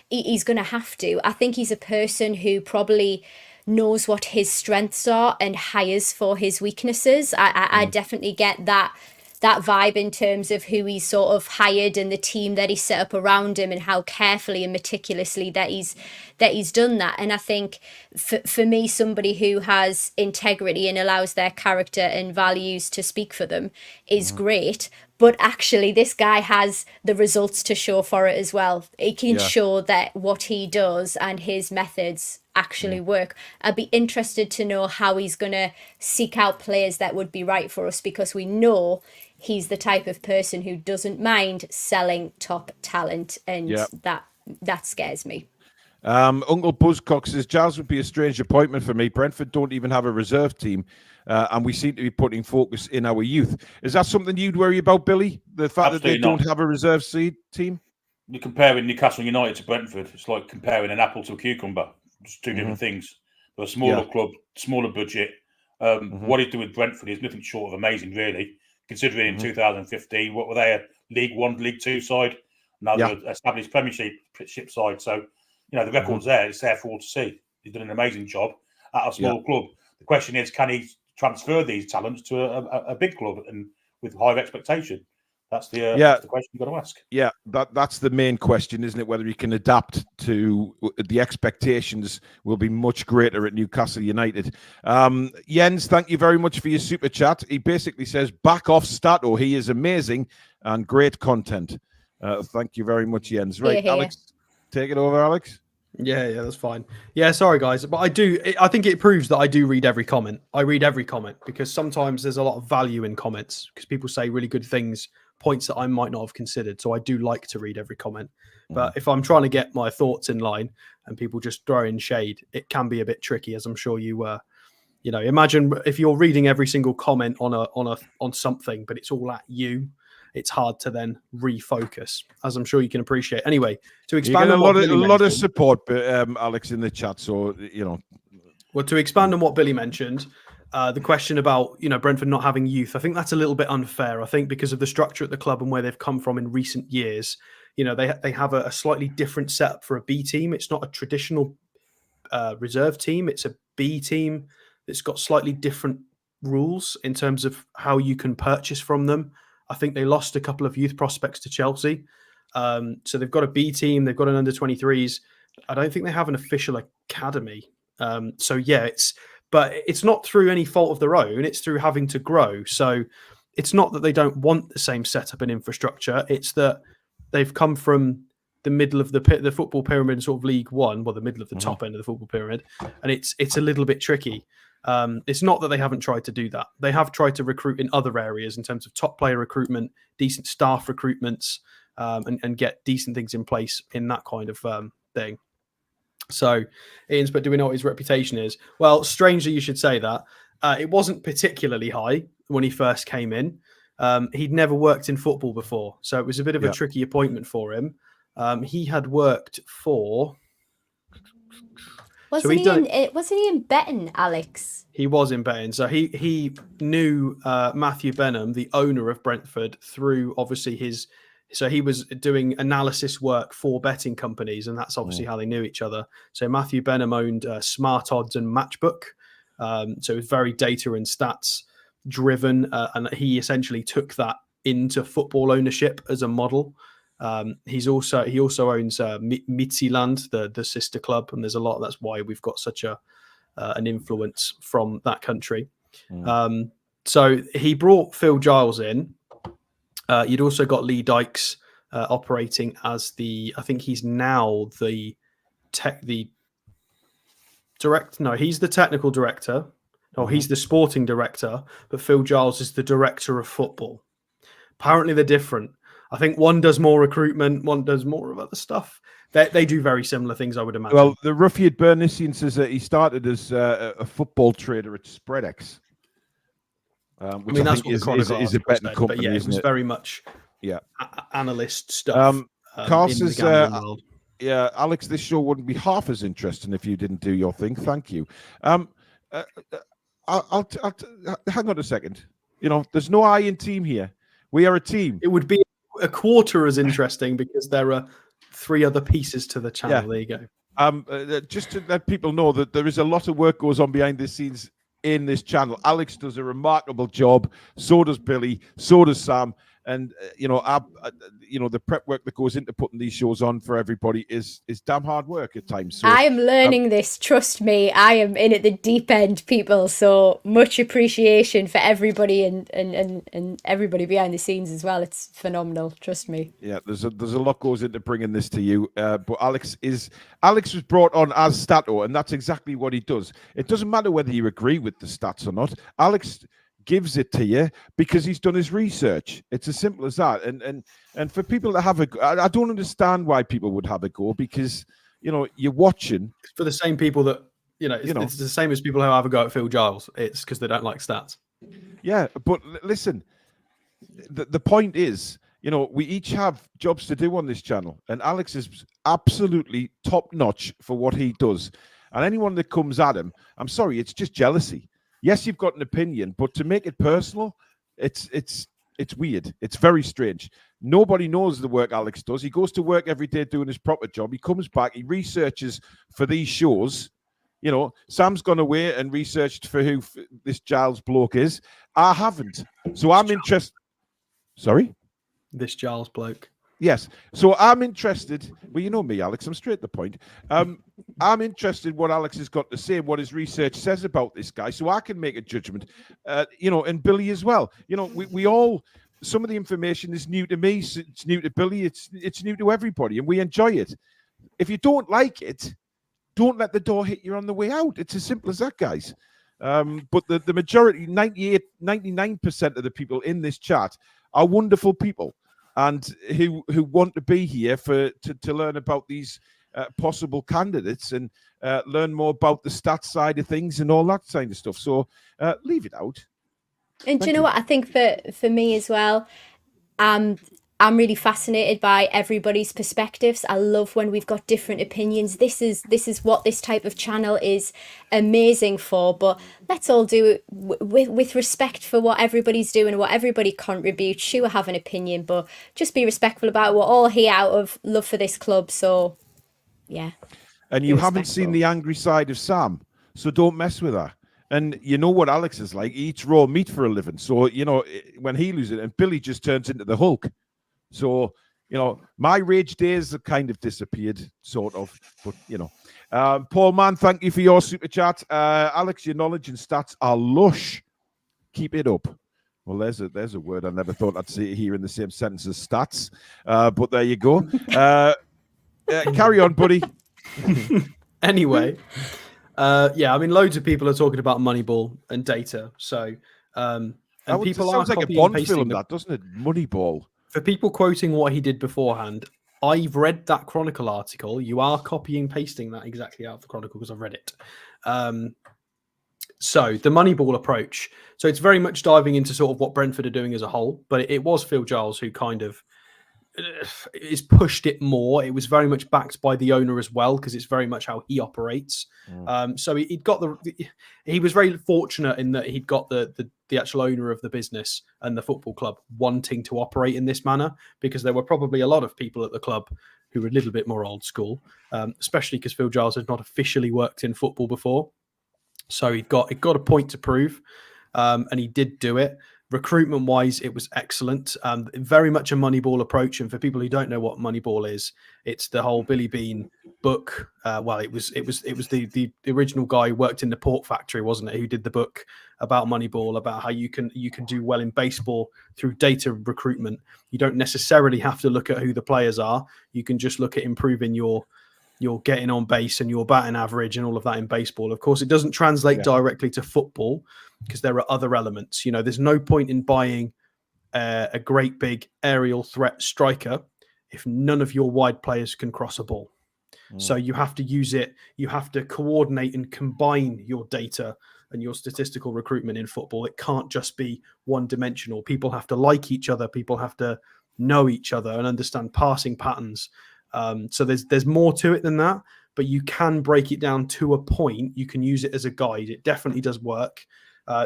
he's going to have to. I think he's a person who probably knows what his strengths are and hires for his weaknesses. I definitely get that vibe in terms of who he's sort of hired and the team that he set up around him, and how carefully and meticulously that he's done that. And I think for me, somebody who has integrity and allows their character and values to speak for them is great. But actually, this guy has the results to show for it as well. He can show that what he does and his methods actually work. I'd be interested to know how he's going to seek out players that would be right for us, because we know he's the type of person who doesn't mind selling top talent, and that scares me. Uncle Buzzcock says Giles would be a strange appointment for me. Brentford don't even have a reserve team, and we seem to be putting focus in our youth. Is that something you'd worry about, Billy? The fact that they don't have a reserve seed team? You're comparing Newcastle United to Brentford. It's like comparing an apple to a cucumber. Just two different things. They're a smaller club, smaller budget. What he's doing with Brentford is nothing short of amazing, really. Considering in 2015, what were they, a League One, League Two side? Now they're an established Premiership side. So, the record's there. It's there for all to see. He's done an amazing job at a small club. The question is, can he transfer these talents to a big club and with higher expectation? That's the question you've got to ask. Yeah, that's the main question, isn't it? Whether he can adapt to the expectations will be much greater at Newcastle United. Jens, thank you very much for your super chat. He basically says, back off Stato. He is amazing and great content. Thank you very much, Jens. Right, Alex, take it over, Alex. Yeah, that's fine. Yeah, sorry guys, but I think it proves that I do read every comment. I read every comment because sometimes there's a lot of value in comments because people say really good things, points that I might not have considered. So I do like to read every comment. But if I'm trying to get my thoughts in line and people just throw in shade, it can be a bit tricky, as I'm sure imagine if you're reading every single comment on something, but it's all at you. It's hard to then refocus, as I'm sure you can appreciate. Anyway, to expand on a lot of support, Alex, in the chat. So well, to expand on what Billy mentioned, the question about Brentford not having youth, I think that's a little bit unfair. I think because of the structure at the club and where they've come from in recent years, they have a slightly different setup for a B team. It's not a traditional reserve team; it's a B team that's got slightly different rules in terms of how you can purchase from them. I think they lost a couple of youth prospects to Chelsea. So they've got a B team. They've got an under-23s. I don't think they have an official academy. But it's not through any fault of their own. It's through having to grow. So it's not that they don't want the same setup and infrastructure. It's that they've come from the middle of the football pyramid in sort of League One, well, the middle of the top end of the football pyramid. And it's a little bit tricky. It's not that they haven't tried to do that. They have tried to recruit in other areas in terms of top player recruitment, decent staff recruitments, and get decent things in place in that kind of thing. So, Ian's, but do we know what his reputation is? Well, strangely, you should say that. It wasn't particularly high when he first came in. He'd never worked in football before, so it was a bit of a tricky appointment for him. He had worked for... Wasn't he in betting, Alex? He was in betting. So he knew Matthew Benham, the owner of Brentford, through obviously his... So he was doing analysis work for betting companies, and that's obviously how they knew each other. So Matthew Benham owned Smart Odds and Matchbook. So it was very data and stats driven, and he essentially took that into football ownership as a model. He also owns Midtjylland, the sister club, and there's a lot. That's why we've got such an influence from that country. So he brought Phil Giles in. You'd also got Lee Dykes operating as I think he's now the direct. No, he's the technical director. No, he's the sporting director. But Phil Giles is the director of football. Apparently, they're different. I think one does more recruitment, one does more of other stuff. They do very similar things, I would imagine. Well, the Ruffiad Bernisian says that he started as a football trader at Spreadex. Which I think is a betting company, but yeah, it was very much analyst stuff. Carl says, Alex, this show wouldn't be half as interesting if you didn't do your thing. Thank you. I'll hang on a second. There's no I in team here. We are a team. It would be a quarter as interesting because there are 3 other pieces to the channel. There you go. Just to let people know that there is a lot of work goes on behind the scenes in this channel. Alex does a remarkable job. So does Billy. So does Sam. And the prep work that goes into putting these shows on for everybody is damn hard work at times. So I am learning this. Trust me, I am in at the deep end, people. So much appreciation for everybody and everybody behind the scenes as well. It's phenomenal. Trust me. Yeah, there's a lot goes into bringing this to you. But Alex was brought on as Stato, and that's exactly what he does. It doesn't matter whether you agree with the stats or not. Alex gives it to you because he's done his research. It's as simple as that. And for people to have a go, I don't understand why people would have a go, because you're watching for the same people that it's the same as people who have a go at Phil Giles. It's because they don't like stats. Yeah, but listen, the point is, we each have jobs to do on this channel, and Alex is absolutely top notch for what he does. And anyone that comes at him, I'm sorry, it's just jealousy. Yes, you've got an opinion, but to make it personal, it's weird. It's very strange. Nobody knows the work Alex does. He goes to work every day doing his proper job. He comes back, he researches for these shows. Sam's gone away and researched for who this Giles bloke is. I haven't. So I'm interested. Sorry? This Giles bloke. Yes. So I'm interested. Well, you know me, Alex. I'm straight to the point. I'm interested what Alex has got to say, what his research says about this guy, so I can make a judgment. And Billy as well. We all, some of the information is new to me. It's new to Billy. It's new to everybody, and we enjoy it. If you don't like it, don't let the door hit you on the way out. It's as simple as that, guys. But the majority, 98, 99% of the people in this chat are wonderful people, and who want to be here to learn about these possible candidates and learn more about the stats side of things and all that kind of stuff. So leave it out. And do you know what I think for me as well? I'm really fascinated by everybody's perspectives. I love when we've got different opinions. This is what this type of channel is amazing for. But let's all do it with respect for what everybody's doing, what everybody contributes. Sure, have an opinion, but just be respectful about it. We're all here out of love for this club. So, yeah. And you haven't seen the angry side of Sam, so don't mess with her. And you know what Alex is like. He eats raw meat for a living. So, when he loses it, and Billy just turns into the Hulk. So, my rage days have kind of disappeared, sort of. But, Paul Mann, thank you for your super chat. Alex, your knowledge and stats are lush. Keep it up. Well, there's a word I never thought I'd see here in the same sentence as stats. But there you go. Carry on, buddy. Anyway, loads of people are talking about Moneyball and data. So, and people sounds are like a Bond film, that doesn't it? Moneyball. For people quoting what he did beforehand, I've read that Chronicle article. You are copying pasting that exactly out of the Chronicle because I've read it. So the Moneyball approach. So it's very much diving into sort of what Brentford are doing as a whole, but it was Phil Giles who kind of is pushed it more. It was very much backed by the owner as well, because it's very much how he operates. So he'd got he was very fortunate in that he'd got the actual owner of the business and the football club wanting to operate in this manner, because there were probably a lot of people at the club who were a little bit more old school, especially because Phil Giles had not officially worked in football before. So he'd got a point to prove, and he did do it. Recruitment wise, it was excellent. Very much a Moneyball approach. And for people who don't know what Moneyball is, it's the whole Billy Bean book. It was the original guy who worked in the pork factory, wasn't it? Who did the book about Moneyball, about how you can do well in baseball through data recruitment. You don't necessarily have to look at who the players are. You can just look at improving your getting on base and your batting average and all of that in baseball. Of course, it doesn't translate directly to football because there are other elements. There's no point in buying a great big aerial threat striker if none of your wide players can cross a ball. So you have to use it. You have to coordinate and combine your data and your statistical recruitment in football. It can't just be one dimensional. People have to like each other. People have to know each other and understand passing patterns. So there's more to it than that, but you can break it down to a point. You can use it as a guide. It definitely does work.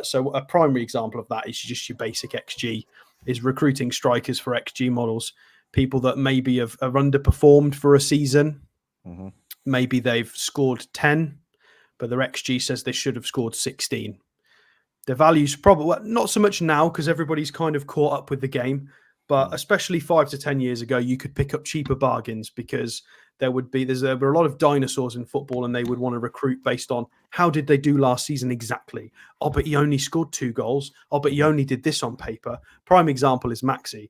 So a primary example of that is just your basic XG, is recruiting strikers for XG models, people that maybe have underperformed for a season. Mm-hmm. Maybe they've scored 10, but their XG says they should have scored 16. Their value's probably not so much now because everybody's kind of caught up with the game. But especially 5 to 10 years ago, you could pick up cheaper bargains because there were a lot of dinosaurs in football, and they would want to recruit based on how did they do last season exactly. Oh, but he only scored 2 goals. Oh, but he only did this on paper. Prime example is Maxi.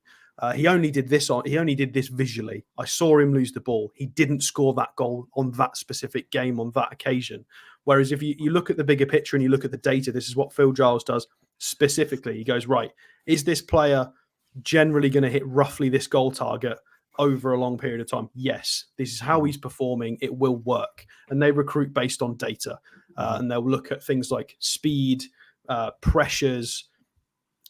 He only did this visually. I saw him lose the ball. He didn't score that goal on that specific game on that occasion. Whereas if you look at the bigger picture and you look at the data, this is what Phil Giles does specifically. He goes, right, is this player generally going to hit roughly this goal target over a long period of time? Yes. This is how he's performing. It will work. And they recruit based on data. And they'll look at things like speed, pressures,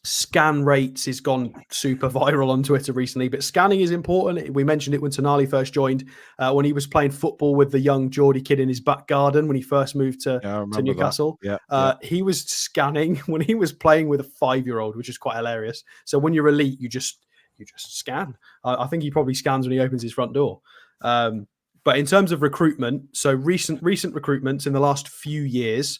scan rates. Has gone super viral on Twitter recently, but scanning is important. We mentioned it when Tonali first joined, when he was playing football with the young Geordie kid in his back garden when he first moved to Newcastle. He was scanning when he was playing with a 5-year-old, which is quite hilarious. So when you're elite, you just scan. I think he probably scans when he opens his front door. But in terms of recruitment, so recent recruitments in the last few years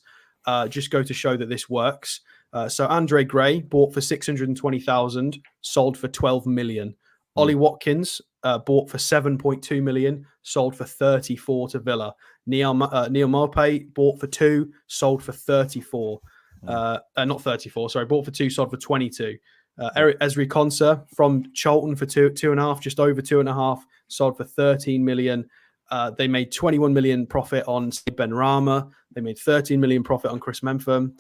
just go to show that this works. So Andre Gray bought for 620,000, sold for 12 million. Ollie Watkins bought for 7.2 million, sold for 34 to Villa. Neil Maupay bought for 2, sold for 34. Not 34, sorry, bought for 2, sold for 22. Eric Esri Konsa from Charlton for 2.5, just over 2.5, sold for 13 million. They made 21 million profit on Ben Arfa. They made 13 million profit on Chris Mempham.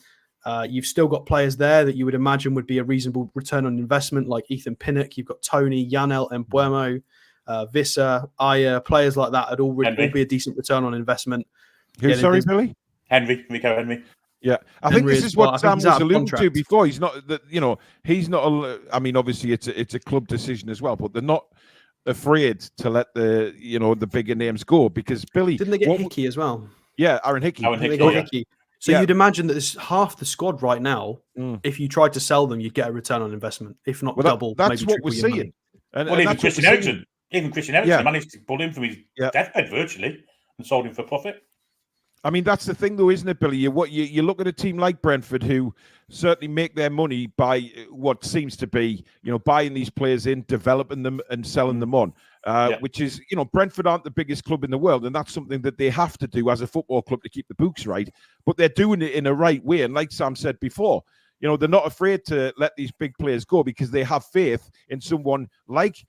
You've still got players there that you would imagine would be a reasonable return on investment, like Ethan Pinnock. You've got Tony, Yanel Mbuemo, Visser, Aya, players like that would all be a decent return on investment. Sorry, Billy? Rico Henry. Yeah, I think this is what Sam was alluding to before. He's not, he's not. I mean, obviously, it's a club decision as well, but they're not afraid to let the bigger names go because Billy didn't they get Hickey as well? Yeah, Aaron Hickey. Hickey. So you'd imagine that there's half the squad right now. If you tried to sell them, you'd get a return on investment, if not double. That's maybe what we're seeing. And even Christian Eriksen managed to pull him from his deathbed virtually and sold him for profit. I mean, that's the thing, though, isn't it, Billy? You look at a team like Brentford, who certainly make their money by what seems to be, buying these players in, developing them, and selling them on. Which is, Brentford aren't the biggest club in the world, and that's something that they have to do as a football club to keep the books right. But they're doing it in a right way, and like Sam said before, they're not afraid to let these big players go because they have faith in someone like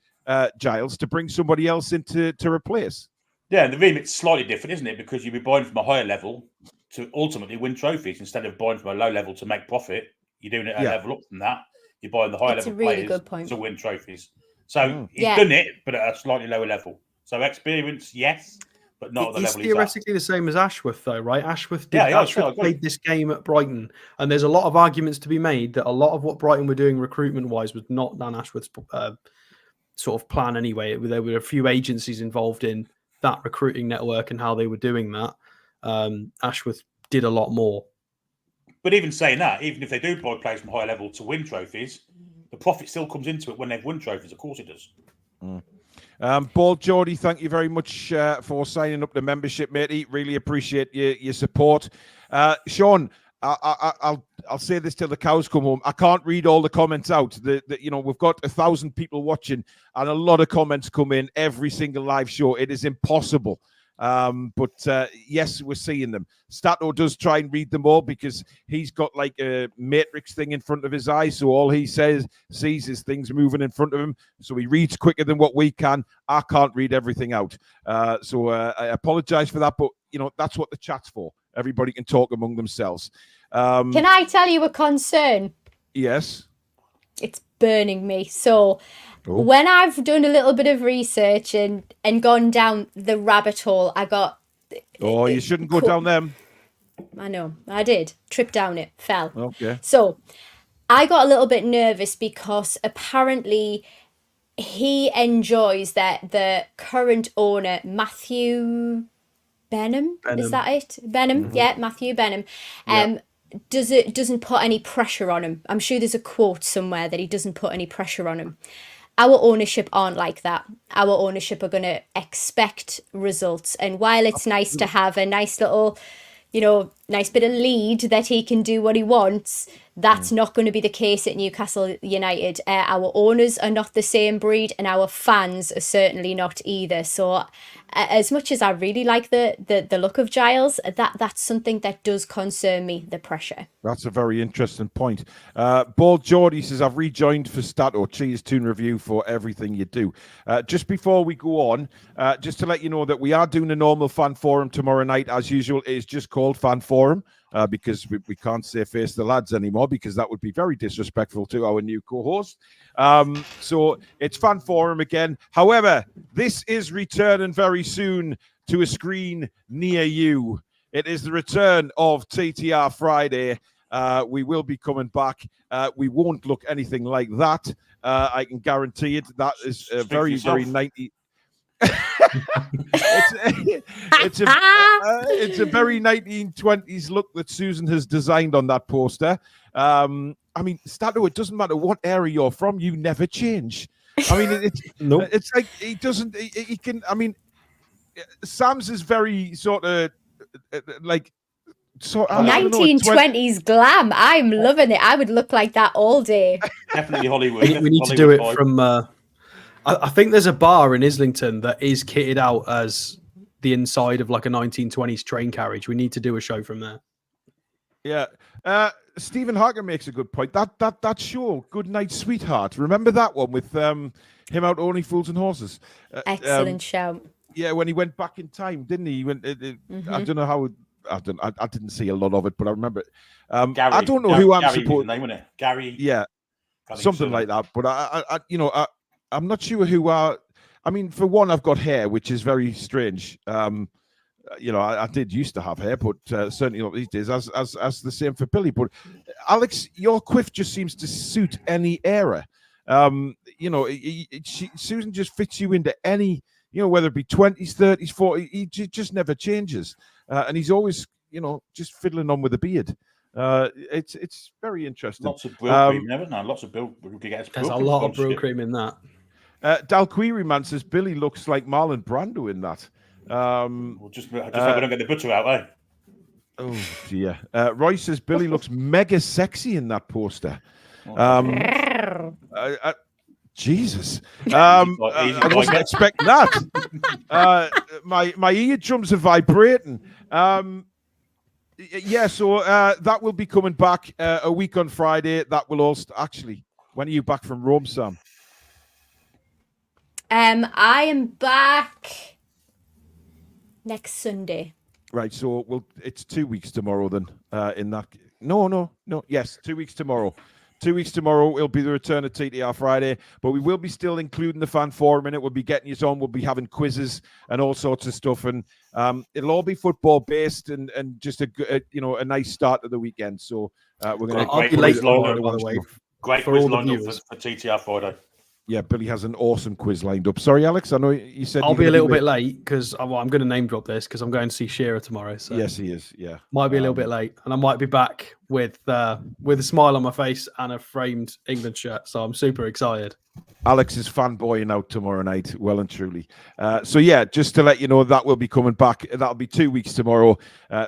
Giles to bring somebody else in to replace. Yeah, and the remit's slightly different, isn't it? Because you'll be buying from a higher level to ultimately win trophies instead of buying from a low level to make profit. You're doing it a level up from that. You're buying the higher level players to win trophies. So he's done it, but at a slightly lower level. So experience, yes, but not at the level he's theoretically the same as Ashworth, though, right? Ashworth played this game at Brighton, and there's a lot of arguments to be made that a lot of what Brighton were doing recruitment-wise was not Dan Ashworth's sort of plan anyway. There were a few agencies involved in that recruiting network and how they were doing that. Ashworth did a lot more. But even saying that, even if they do buy players from higher level to win trophies, the profit still comes into it when they've won trophies. Of course it does. Bald Geordie, thank you very much for signing up the membership, matey. Really appreciate your support. Sean, I'll say this till the cows come home. I can't read all the comments out. We've got 1,000 people watching, and a lot of comments come in every single live show. It is impossible. But yes, we're seeing them. Stato does try and read them all because he's got like a matrix thing in front of his eyes. So all he sees is things moving in front of him. So he reads quicker than what we can. I can't read everything out. So I apologize for that. But, that's what the chat's for. Everybody can talk among themselves. Can I tell you a concern? Yes. It's burning me. So when I've done a little bit of research and gone down the rabbit hole, I got... you shouldn't go down them. I know. I did. Tripped down it. Fell. Okay. So I got a little bit nervous because apparently he enjoys that the current owner, Matthew Benham. Is that it? Benham. Mm-hmm. Yeah, Matthew Benham. Doesn't put any pressure on him. I'm sure there's a quote somewhere that he doesn't put any pressure on him. Our ownership aren't like that. Our ownership are going to expect results. And while it's nice to have a nice little, nice bit of lead that he can do what he wants. That's not going to be the case at Newcastle United. Our owners are not the same breed, and our fans are certainly not either. So as much as I really like the look of Giles, that's something that does concern me, the pressure. That's a very interesting point. Bald Geordie says, I've rejoined for Stato. Cheers, Toon Review, for everything you do. Just before we go on, just to let you know that we are doing a normal fan forum tomorrow night. As usual, it is just called Fan Forum because we can't say Face the Lads anymore because that would be very disrespectful to our new co-host. So it's Fan Forum again. However, this is returning very soon to a screen near you. It is the return of TTR Friday. We will be coming back. We won't look anything like that. I can guarantee it. That is a very 90. it's a very 1920s look that Susan has designed on that poster. I mean, Stato, it doesn't matter what area you're from, you never change. I mean, it's like he doesn't. He can. I mean, Sam's is very sort of like. So 1920s glam. I'm loving it. I would look like that all day. Definitely Hollywood. We need to do it from. I think there's a bar in Islington that is kitted out as the inside of like a 1920s train carriage. We need to do a show from there. Yeah. Stephen Harker makes a good point. That show, Good Night Sweetheart. Remember that one with him out Only Fools and Horses? Excellent show. Yeah, when he went back in time, didn't he? I don't know how. I didn't see a lot of it, but I remember it. Gary, I don't know who I'm supporting. Name, wasn't it? Gary. Yeah, something like that. But I'm not sure who are. I mean, for one, I've got hair, which is very strange. I did used to have hair, but certainly not these days. As the same for Billy. But Alex, your quiff just seems to suit any era. Susan just fits you into any. Whether it be 20s, 30s, 40s, he just never changes. And he's always, just fiddling on with a beard. It's very interesting. Lots of brill cream, never know. Lots of brill. There's a lot of brill cream in that. Dalquiri man says Billy looks like Marlon Brando in that. Just we don't get the butter out, eh? Oh dear. Roy says Billy looks mega sexy in that poster. Jesus. I wasn't expecting that. My eardrums are vibrating. So that will be coming back a week on Friday. That will all actually. When are you back from Rome, Sam? I am back next Sunday. Right, so it's 2 weeks tomorrow then. No. Yes, 2 weeks tomorrow. 2 weeks tomorrow will be the return of TTR Friday, but we will be still including the fan forum in it. We'll be getting you on. We'll be having quizzes and all sorts of stuff, and it'll all be football based and just a nice start to the weekend. So we're going to. I'll be late, by the way. Great quiz lined up for TTR Friday. Yeah, Billy has an awesome quiz lined up. Sorry, Alex, I know you said I'll be a little bit late because I'm going to name drop this because I'm going to see Shearer tomorrow. So yes, he is. Yeah, might be a little bit late, and I might be back with a smile on my face and a framed England shirt. So I'm super excited. Alex is fanboying out tomorrow night, well and truly. Just to let you know, that will be coming back. That'll be 2 weeks tomorrow.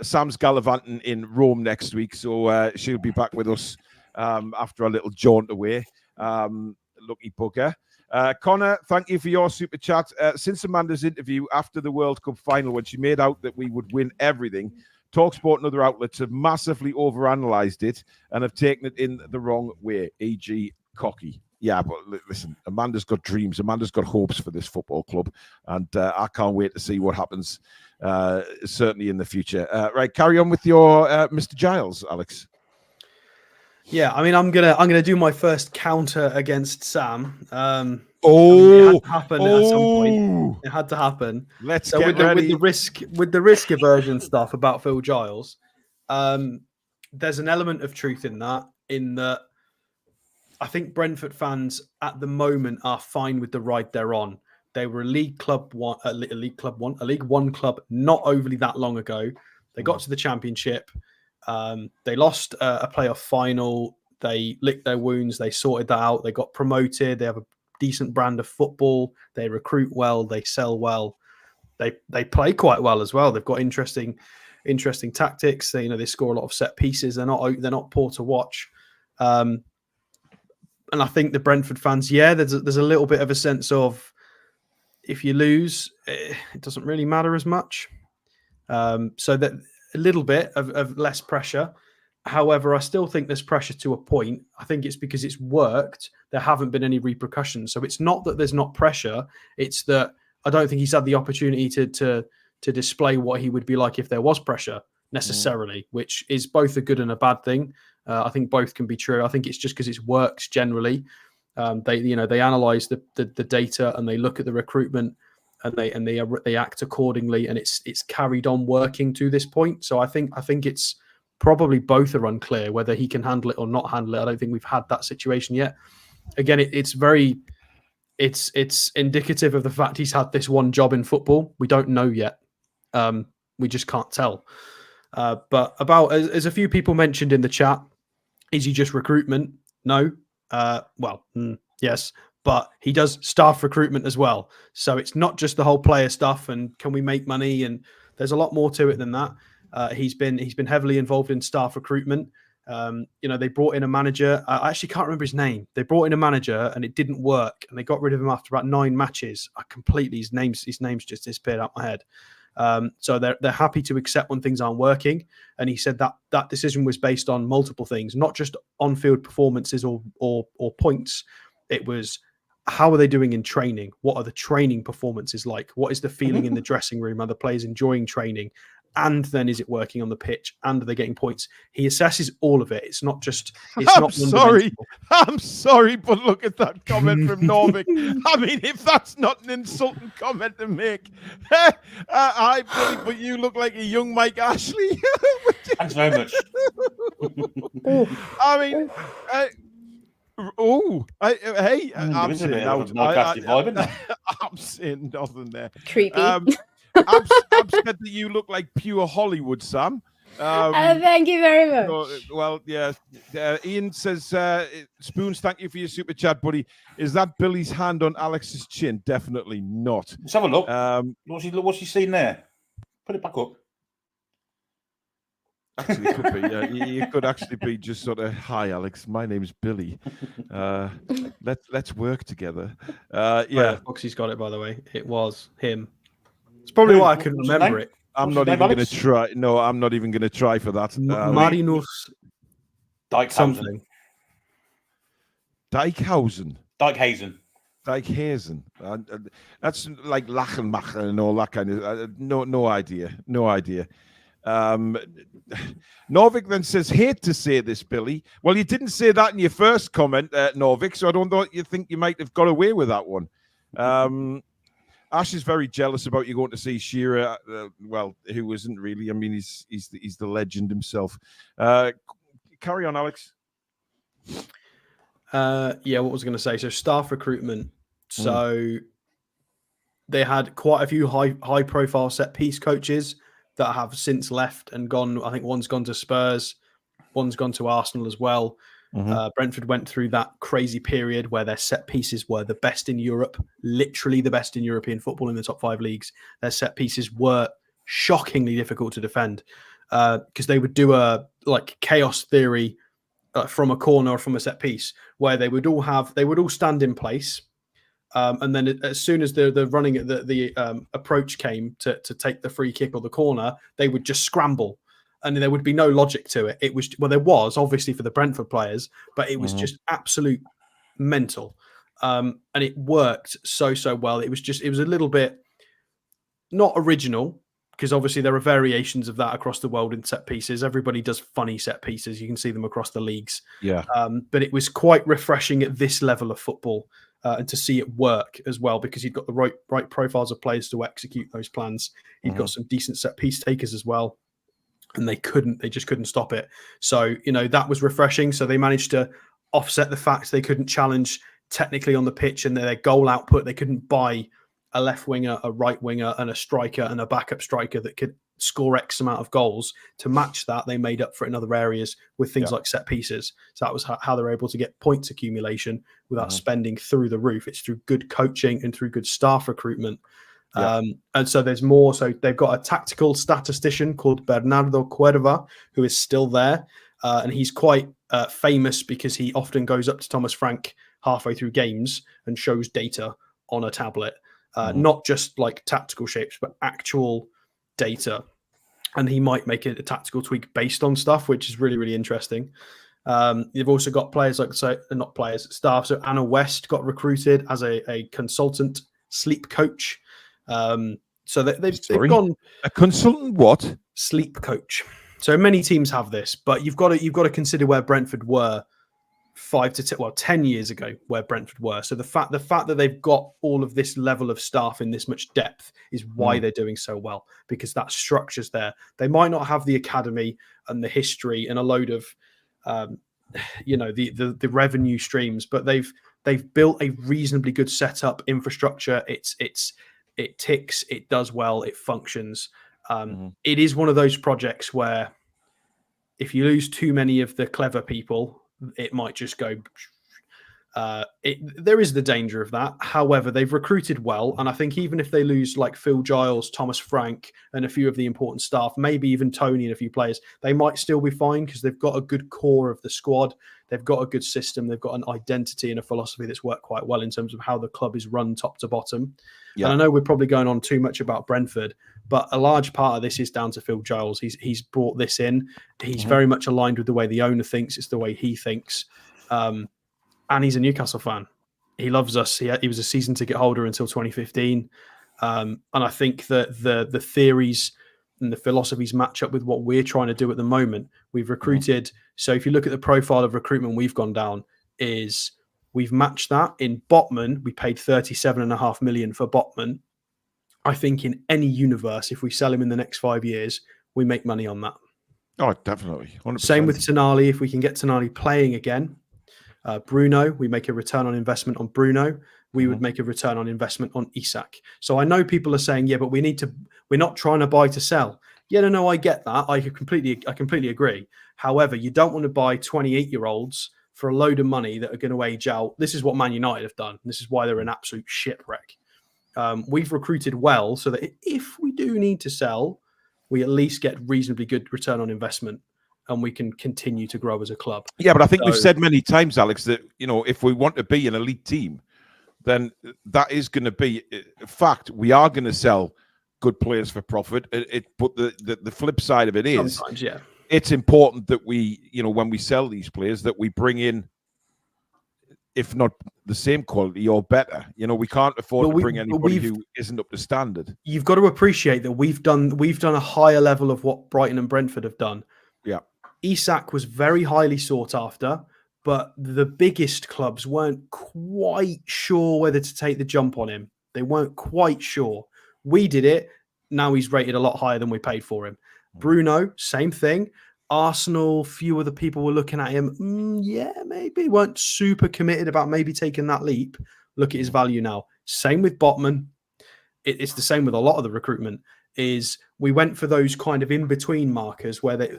Sam's gallivanting in Rome next week, so she'll be back with us after a little jaunt away. Lucky bugger. Connor, thank you for your super chat. Since Amanda's interview after the World Cup final, when she made out that we would win everything, TalkSport and other outlets have massively overanalyzed it and have taken it in the wrong way, e.g. cocky. Yeah, but listen, Amanda's got dreams. Amanda's got hopes for this football club, and I can't wait to see what happens, certainly in the future. Right, carry on with your Mr. Giles, Alex. Yeah, I mean, I'm gonna do my first counter against Sam. It had to happen at some point. It had to happen. Let's get ready. With the risk aversion stuff about Phil Giles. There's an element of truth in that. In that, I think Brentford fans at the moment are fine with the ride they're on. They were a League One club not overly that long ago. They got to the Championship. They lost a playoff final. They licked their wounds. They sorted that out. They got promoted. They have a decent brand of football. They recruit well. They sell well. They play quite well as well. They've got interesting interesting tactics. They score a lot of set pieces. They're not poor to watch. And I think the Brentford fans, there's a little bit of a sense of, if you lose, it doesn't really matter as much. So that a little bit of less pressure. However, I still think there's pressure to a point. I think it's because it's worked. There haven't been any repercussions. So it's not that there's not pressure. It's that I don't think he's had the opportunity to display what he would be like if there was pressure necessarily, which is both a good and a bad thing. I think both can be true. I think it's just because it works generally. They analyze the data and they look at the recruitment and they act accordingly, and it's carried on working to this point. So I think it's probably both are unclear whether he can handle it or not handle it. I don't think we've had that situation yet. Again, it's indicative of the fact he's had this one job in football. We don't know yet. We just can't tell. But as a few people mentioned in the chat, is he just recruitment? No. Yes, but he does staff recruitment as well. So it's not just the whole player stuff and can we make money? And there's a lot more to it than that. He's been heavily involved in staff recruitment. They brought in a manager. I actually can't remember his name. They brought in a manager and it didn't work, and they got rid of him after about 9 matches. His name's just disappeared out my head. So they're happy to accept when things aren't working. And he said that decision was based on multiple things, not just on-field performances or points. It was, how are they doing in training? What are the training performances like? What is the feeling in the dressing room? Are the players enjoying training? And then is it working on the pitch? And are they getting points? He assesses all of it. It's not just. I'm sorry, but look at that comment from Norvik. I mean, if that's not an insulting comment to make, but you look like a young Mike Ashley. Thanks very much. I mean, I'm saying nothing there. Creepy. I'm said that you look like pure Hollywood, Sam. Thank you very much. Ian says, Spoons, thank you for your super chat, buddy. Is that Billy's hand on Alex's chin? Definitely not. Let's have a look. What's he seen there? Put it back up. Actually, it could be. You could actually be just sort of, hi, Alex. My name's Billy. Let's work together. Foxy's got it, by the way. It was him. It's probably why I couldn't remember it. I'm not even going to try. No, I'm not even going to try for that. Marinus Dijkhuizen. Dijkhuizen. That's like Lachenmacher and all that kind of. No idea. Norvik then says, hate to say this, Billy. Well, you didn't say that in your first comment, Norvik, so I don't know. You think you might have got away with that one. Ash is very jealous about you going to see Shearer. Who isn't really? I mean, he's the legend himself. Carry on, Alex. What was I going to say? So staff recruitment. So they had quite a few high profile set piece coaches that have since left and gone. I think one's gone to Spurs, one's gone to Arsenal as well. Brentford went through that crazy period where their set pieces were the best in Europe, literally the best in European football in the top 5 leagues. Their set pieces were shockingly difficult to defend because they would do a chaos theory from a corner or from a set piece where they would all stand in place. And then as soon as the running the approach came to take the free kick or the corner, they would just scramble. And there would be no logic to it. It was, there was obviously for the Brentford players, but it was just absolute mental. And it worked so well. It was a little bit not original, because obviously there are variations of that across the world in set pieces. Everybody does funny set pieces. You can see them across the leagues. Yeah. But it was quite refreshing at this level of football and to see it work as well, because you've got the right profiles of players to execute those plans. You've got some decent set piece takers as well. And they just couldn't stop it. So, that was refreshing. So they managed to offset the fact they couldn't challenge technically on the pitch, and their goal output, they couldn't buy a left winger, a right winger, and a striker and a backup striker that could score X amount of goals. To match that, they made up for it in other areas with things like set pieces. So that was how they're able to get points accumulation without spending through the roof. It's through good coaching and through good staff recruitment. Yeah. And so there's more. So they've got a tactical statistician called Bernardo Cuerva, who is still there. And he's quite famous because he often goes up to Thomas Frank halfway through games and shows data on a tablet, not just like tactical shapes, but actual data. And he might make a tactical tweak based on stuff, which is really, really interesting. You've also got players like, so not players, staff. So Anna West got recruited as a consultant sleep coach. So they've gone a consultant what? Sleep coach. So many teams have this, but you've got to consider where Brentford were 10 years ago, where Brentford were. So the fact that they've got all of this level of staff in this much depth is why they're doing so well, because that structure's there. They might not have the academy and the history and a load of the revenue streams, but they've built a reasonably good setup infrastructure. It ticks, it does well, it functions. It is one of those projects where if you lose too many of the clever people, it might just go. There is the danger of that. However, they've recruited well, and I think even if they lose like Phil Giles, Thomas Frank, and a few of the important staff, maybe even Tony and a few players, they might still be fine because they've got a good core of the squad. They've got a good system. They've got an identity and a philosophy that's worked quite well in terms of how the club is run top to bottom. Yeah. And I know we're probably going on too much about Brentford, but a large part of this is down to Phil Giles. He's brought this in. He's very much aligned with the way the owner thinks. It's the way he thinks. And he's a Newcastle fan. He loves us. He was a season ticket holder until 2015. And I think that the theories and the philosophies match up with what we're trying to do at the moment. We've recruited. So if you look at the profile of recruitment we've gone down, is we've matched that. In Botman, we paid 37.5 million for Botman. I think in any universe, if we sell him in the next 5 years, we make money on that. Oh, definitely. 100%. Same with Tonali. If we can get Tonali playing again, Bruno, we make a return on investment on Bruno. We would make a return on investment on Isak. So I know people are saying, yeah, but we're not trying to buy to sell. Yeah, no, I get that. I completely agree. However, you don't want to buy 28-year-olds for a load of money that are going to age out. This is what Man United have done. This is why they're an absolute shipwreck. We've recruited well so that if we do need to sell, we at least get reasonably good return on investment and we can continue to grow as a club. Yeah, but I think we've said many times, Alex, that, if we want to be an elite team, then that is going to be a fact. We are going to sell good players for profit. But the flip side of it is, sometimes, yeah, it's important that we, when we sell these players, that we bring in, if not the same quality or better. We can't afford to bring anybody who isn't up to standard. You've got to appreciate that we've done a higher level of what Brighton and Brentford have done. Yeah. Isak was very highly sought after, but the biggest clubs weren't quite sure whether to take the jump on him. They weren't quite sure. We did it. Now he's rated a lot higher than we paid for him. Bruno, same thing. Arsenal, few other people were looking at him. Yeah, maybe weren't super committed about maybe taking that leap. Look at his value now. Same with Botman. It's the same with a lot of the recruitment. Is we went for those kind of in-between markers where they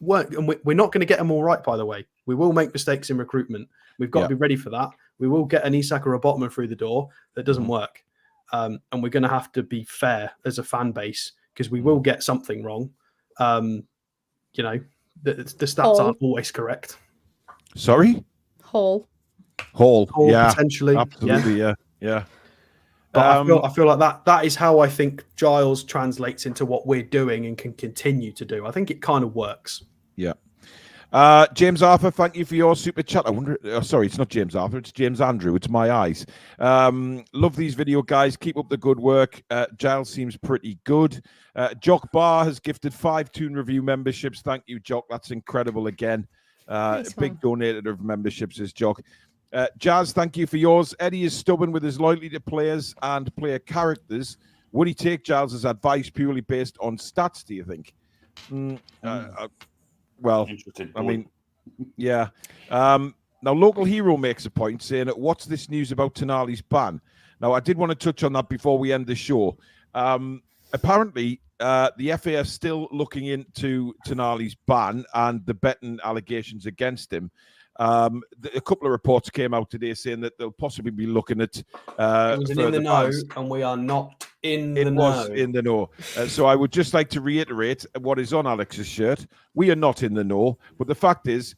weren't, and we're not going to get them all right, by the way. We will make mistakes in recruitment. We've got to be ready for that. We will get an Isak or a Botman through the door that doesn't work. And we're going to have to be fair as a fan base because we will get something wrong. The stats aren't always correct. Sorry? Hall, yeah. Potentially. Absolutely, yeah. But I feel like that is how I think Giles translates into what we're doing and can continue to do. I think it kind of works. Yeah. James Arthur, thank you for your super chat. I wonder. Sorry, it's not James Arthur. It's James Andrew. It's my eyes. Love these video, guys. Keep up the good work. Giles seems pretty good. Jock Barr has gifted 5 Toon Review memberships. Thank you, Jock. That's incredible again. Big donator of memberships is Jock. Jazz, thank you for yours. Eddie is stubborn with his loyalty to players and player characters. Would he take Giles's advice purely based on stats, do you think? Well, I mean, yeah. Now, Local Hero makes a point saying, what's this news about Tonali's ban? Now, I did want to touch on that before we end the show. Apparently, the FA are still looking into Tonali's ban and the betting allegations against him. A couple of reports came out today saying that they'll possibly be looking at. It was an in the know, and we are not in the know. So I would just like to reiterate what is on Alex's shirt. We are not in the know, but the fact is,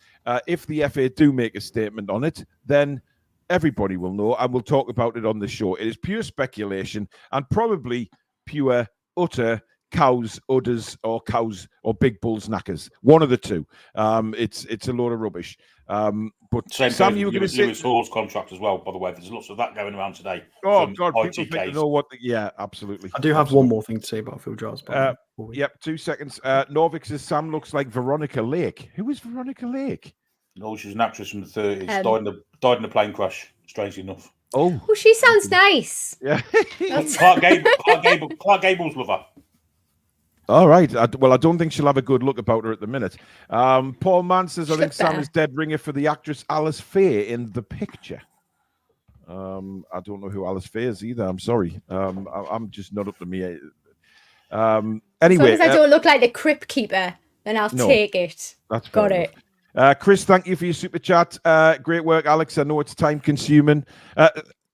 if the FA do make a statement on it, then everybody will know, and we'll talk about it on the show. It is pure speculation and probably pure, utter cows, udders, or cows or big bulls knackers. One of the two. It's a load of rubbish. But same Sam, you were going to say Lewis Hall's contract as well. By the way, there's lots of that going around today. Oh God, people think to know what? Yeah, absolutely. I do have one more thing to say about Phil Giles. Yep, 2 seconds. Norvik says Sam looks like Veronica Lake. Who is Veronica Lake? No, she's an actress from the 30s. Died in a plane crash. Strangely enough. Oh, she sounds nice. Yeah. Clark Gable's lover. All right. Well, I don't think she'll have a good look about her at the minute. Paul Mann says, I think Sam is dead ringer for the actress Alice Faye in The Picture. I don't know who Alice Faye is either. I'm sorry. I'm just not up to me. Anyway. As long as I don't look like the crypt keeper, then I'll take it. That's got it. Chris, thank you for your super chat. Great work, Alex. I know it's time consuming.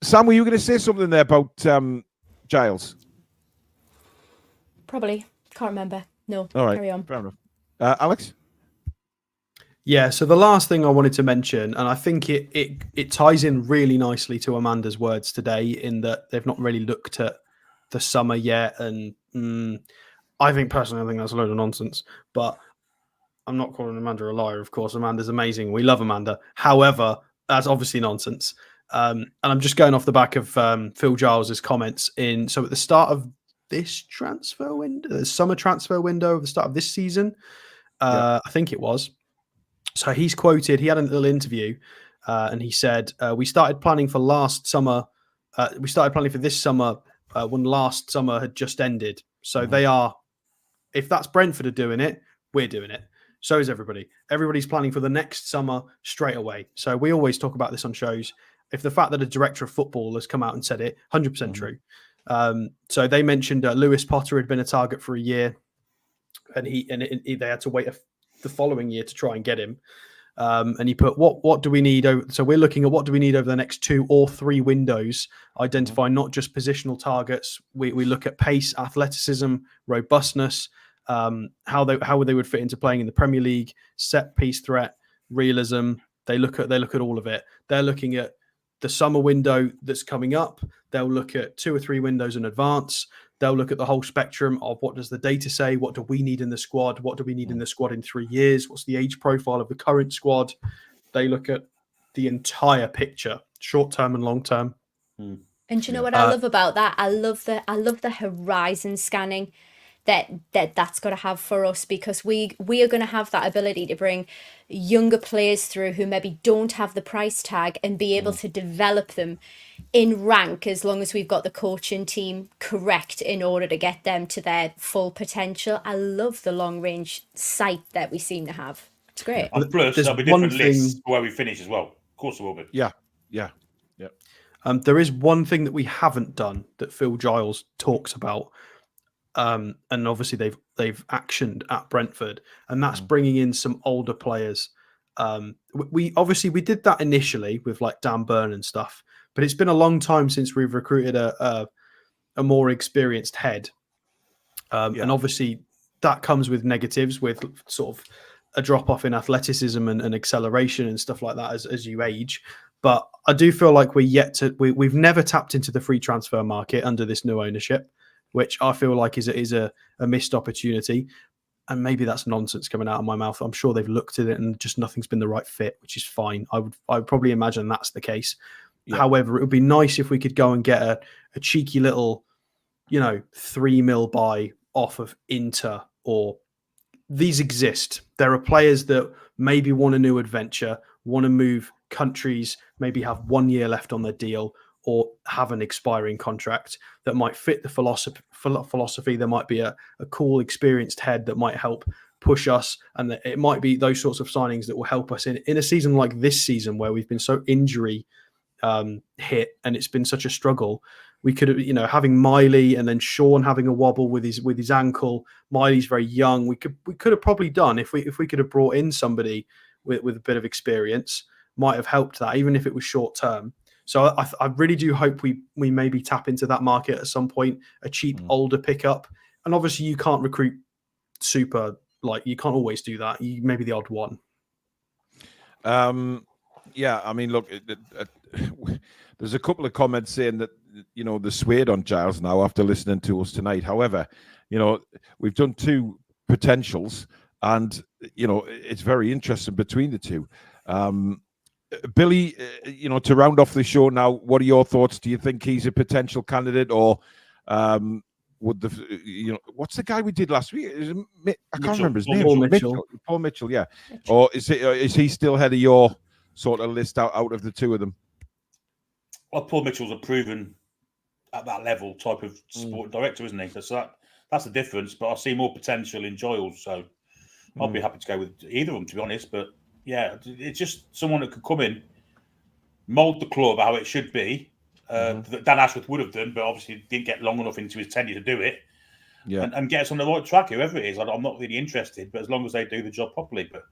Sam, were you going to say something there about Giles? Probably. Can't remember. No. All right. Carry on. Fair enough. Alex? Yeah, so the last thing I wanted to mention, and I think it ties in really nicely to Amanda's words today, in that they've not really looked at the summer yet. And I think that's a load of nonsense. But I'm not calling Amanda a liar, of course. Amanda's amazing. We love Amanda. However, that's obviously nonsense. And I'm just going off the back of Phil Giles' comments so at the start of this transfer window, the summer transfer window, at the start of this season, I think it was. So he's quoted, he had a little interview and he said, we started planning for last summer. We started planning for this summer when last summer had just ended. So they are, if that's Brentford are doing it, we're doing it. So is everybody. Everybody's planning for the next summer straight away. So we always talk about this on shows. If the fact that a director of football has come out and said it, 100% true. So they mentioned Lewis Potter had been a target for a year, and they had to wait the following year to try and get him. And he put, what do we need? So we're looking at what do we need over the next 2 or 3 windows, identify not just positional targets. We look at pace, athleticism, robustness, how they would fit into playing in the Premier League, set piece threat, realism. They look at all of it. They're looking at the summer window that's coming up. They'll look at 2 or 3 windows in advance. They'll look at the whole spectrum of what does the data say? What do we need in the squad? What do we need in the squad in 3 years? What's the age profile of the current squad? They look at the entire picture, short term and long term. And do you know what I love about that? I love the horizon scanning that's got to have for us, because we are going to have that ability to bring younger players through who maybe don't have the price tag and be able to develop them in rank, as long as we've got the coaching team correct in order to get them to their full potential. I love the long range sight that we seem to have. It's great. And plus, there'll be different lists where we finish as well. Of course there will be. Yeah. There is one thing that we haven't done that Phil Giles talks about. And obviously they've actioned at Brentford, and that's bringing in some older players. We did that initially with like Dan Burn and stuff, but it's been a long time since we've recruited a more experienced head. And obviously that comes with negatives, with sort of a drop off in athleticism and acceleration and stuff like that as you age. But I do feel like we've never tapped into the free transfer market under this new ownership, which I feel like is a missed opportunity. And maybe that's nonsense coming out of my mouth. I'm sure they've looked at it and just nothing's been the right fit, which is fine. I would probably imagine that's the case. Yeah. However, it would be nice if we could go and get a cheeky little, 3 mil buy off of Inter, or these exist. There are players that maybe want a new adventure, want to move countries, maybe have 1 year left on their deal, or have an expiring contract that might fit the philosophy. There might be a cool, experienced head that might help push us. And it might be those sorts of signings that will help us in a season like this season, where we've been so injury hit and it's been such a struggle. We could have, having Miley and then Sean having a wobble with his ankle. Miley's very young. We could have probably done if we could have brought in somebody with a bit of experience, might have helped that, even if it was short term. So I really do hope we maybe tap into that market at some point, a cheap older pickup. And obviously you can't recruit super, like you can't always do that. You maybe the odd one. Yeah, I mean, look, there's a couple of comments saying that, you know, they're swayed on Giles now after listening to us tonight. However, you know, we've done 2 potentials and, you know, it's very interesting between the 2. Billy, you know, to round off the show now, what are your thoughts? Do you think he's a potential candidate, or would the, you know, what's the guy we did last week? I can't remember his name. Paul Mitchell, yeah. Or is he still head of your sort of list out of the 2 of them? Well, Paul Mitchell's a proven at that level type of sport director, isn't he? So that's the difference. But I see more potential in Giles, so I'd be happy to go with either of them, to be honest. But yeah, it's just someone that could come in, mould the club how it should be. That Dan Ashworth would have done, but obviously didn't get long enough into his tenure to do it. Yeah, and get us on the right track, whoever it is. I'm not really interested, but as long as they do the job properly. But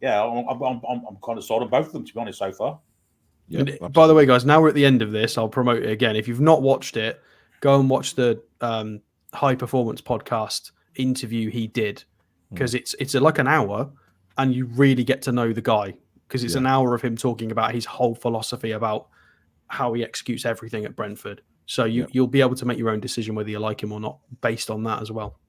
yeah, I'm kind of sold on both of them, to be honest, so far. Yeah, by the way, guys, now we're at the end of this. I'll promote it again. If you've not watched it, go and watch the High Performance podcast interview he did, because it's like an hour, and you really get to know the guy, because it's an hour of him talking about his whole philosophy about how he executes everything at Brentford. So you'll be able to make your own decision whether you like him or not based on that as well.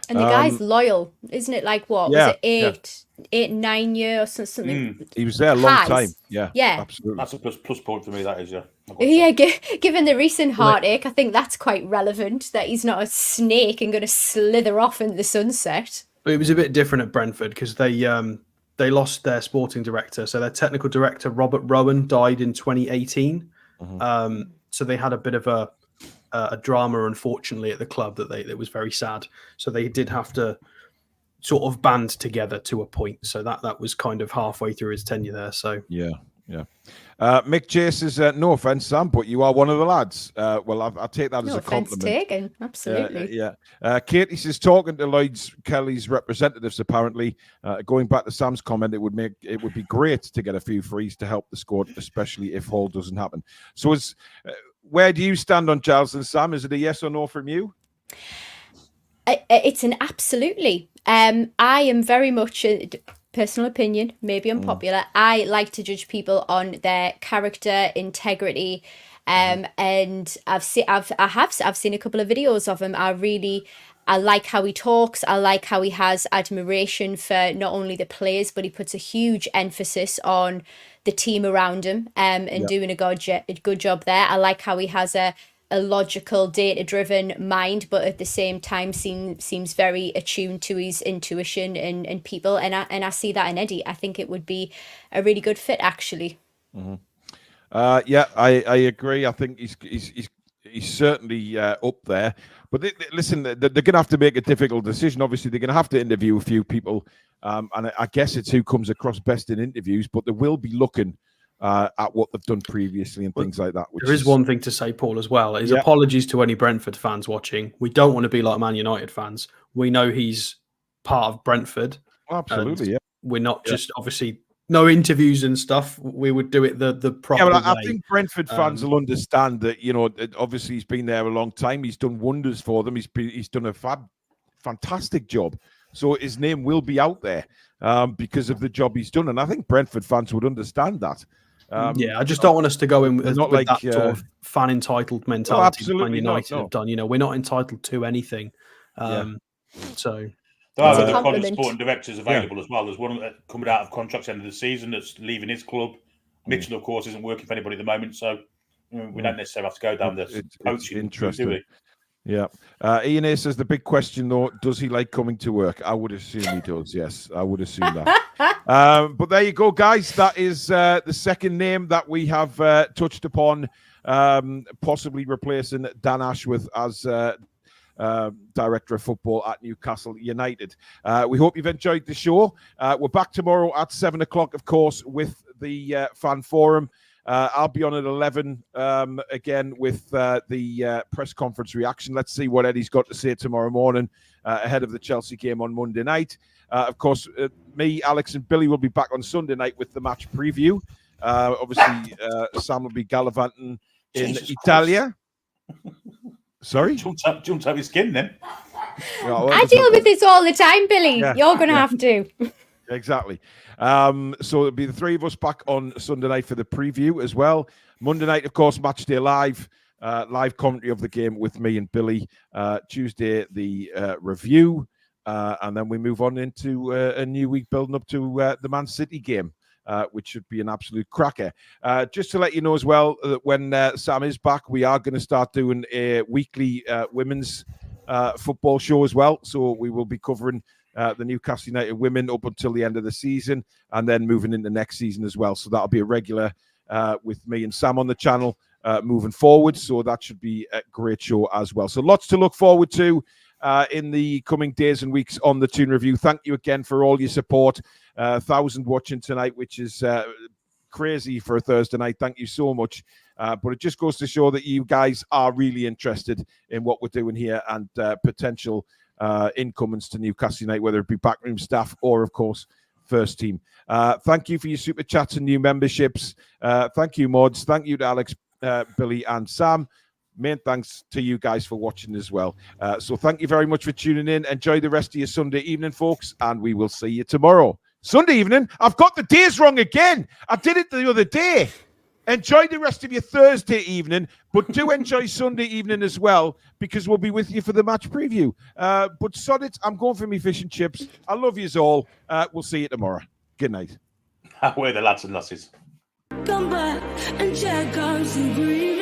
And the guy's loyal, isn't it? Like what was it, 8-9 years or something? He was there a long time. Yeah, absolutely. That's a plus point for me. That is, Given the recent heartache, I think that's quite relevant. That he's not a snake and going to slither off into the sunset. But it was a bit different at Brentford because they lost their sporting director. So their technical director Robert Rowan died in 2018. So they had a bit of a drama, unfortunately, at the club that was very sad. So they did have to sort of band together to a point. So that was kind of halfway through his tenure there. So yeah. Mick J says, no offense, Sam, but you are one of the lads. Well, I'll take that as a compliment. Taken, absolutely. Katie says, talking to Lloyd's Kelly's representatives, apparently, going back to Sam's comment, it would be great to get a few frees to help the squad, especially if Hall doesn't happen. So where do you stand on Giles and Sam? Is it a yes or no from you? It's an absolutely. I am very much personal opinion, maybe unpopular. I like to judge people on their character, integrity, and I've seen a couple of videos of him. I like how he talks. I like how he has admiration for not only the players, but he puts a huge emphasis on the team around him and doing a good job there. I like how he has a logical, data-driven mind, but at the same time seems very attuned to his intuition and people. And I see that in Eddie. I think it would be a really good fit, actually. I agree. I think he's certainly up there. But listen, they're going to have to make a difficult decision. Obviously, they're going to have to interview a few people, and I guess it's who comes across best in interviews. But they will be looking at what they've done previously and things like that. There is one thing to say, Paul, as well. Is apologies to any Brentford fans watching. We don't want to be like Man United fans. We know he's part of Brentford. Absolutely, yeah. We're not just obviously no interviews and stuff. We would do it the proper way. I think Brentford fans will understand that. You know, obviously he's been there a long time. He's done wonders for them. He's done a fantastic job. So his name will be out there because of the job he's done, and I think Brentford fans would understand that. I just don't want us to go in with that sort of fan entitled mentality that Man United have done. You know, we're not entitled to anything. So there are other college sporting directors available as well. There's one coming out of contracts end of the season that's leaving his club. Mitchell, of course, isn't working for anybody at the moment, so we don't necessarily have to go down this coaching. Interesting. Do we? Yeah. Ian A says the big question, though, does he like coming to work? I would assume he does. Yes, I would assume that. But there you go, guys. That is the second name that we have touched upon, possibly replacing Dan Ashworth as Director of Football at Newcastle United. We hope you've enjoyed the show. We're back tomorrow at 7 o'clock, of course, with the fan forum. I'll be on at 11 again with the press conference reaction. Let's see what Eddie's got to say tomorrow morning ahead of the Chelsea game on Monday night. Of course, me, Alex and Billy will be back on Sunday night with the match preview. Obviously, Sam will be gallivanting in Jesus Italia. Sorry? Jump up your skin then. Yeah, well, I deal with this all the time, Billy. Yeah, You're going to have to. Exactly. So it'll be the three of us back on Sunday night for the preview as well. Monday night, of course, match day live. Live commentary of the game with me and Billy. Tuesday, the review. And then we move on into a new week building up to the Man City game, which should be an absolute cracker. Just to let you know as well, that when Sam is back, we are going to start doing a weekly women's football show as well. So we will be covering the Newcastle United women up until the end of the season and then moving into next season as well. So that'll be a regular with me and Sam on the channel moving forward. So that should be a great show as well. So lots to look forward to in the coming days and weeks on the Toon Review. Thank you again for all your support. 1,000 watching tonight, which is crazy for a Thursday night. Thank you so much. But it just goes to show that you guys are really interested in what we're doing here and potential incomings to Newcastle United, whether it be backroom staff or, of course, first team. Thank you for your super chats and new memberships. Thank you, mods. Thank you to Alex, Billy, and Sam. Main thanks to you guys for watching as well. So thank you very much for tuning in. Enjoy the rest of your Sunday evening, folks, and we will see you tomorrow. Sunday evening? I've got the days wrong again. I did it the other day. Enjoy the rest of your Thursday evening, but do enjoy Sunday evening as well, because we'll be with you for the match preview. But sod it, I'm going for me fish and chips. I love yous all. We'll see you tomorrow. Good night. We're the lads and lasses. Come back and check out some green.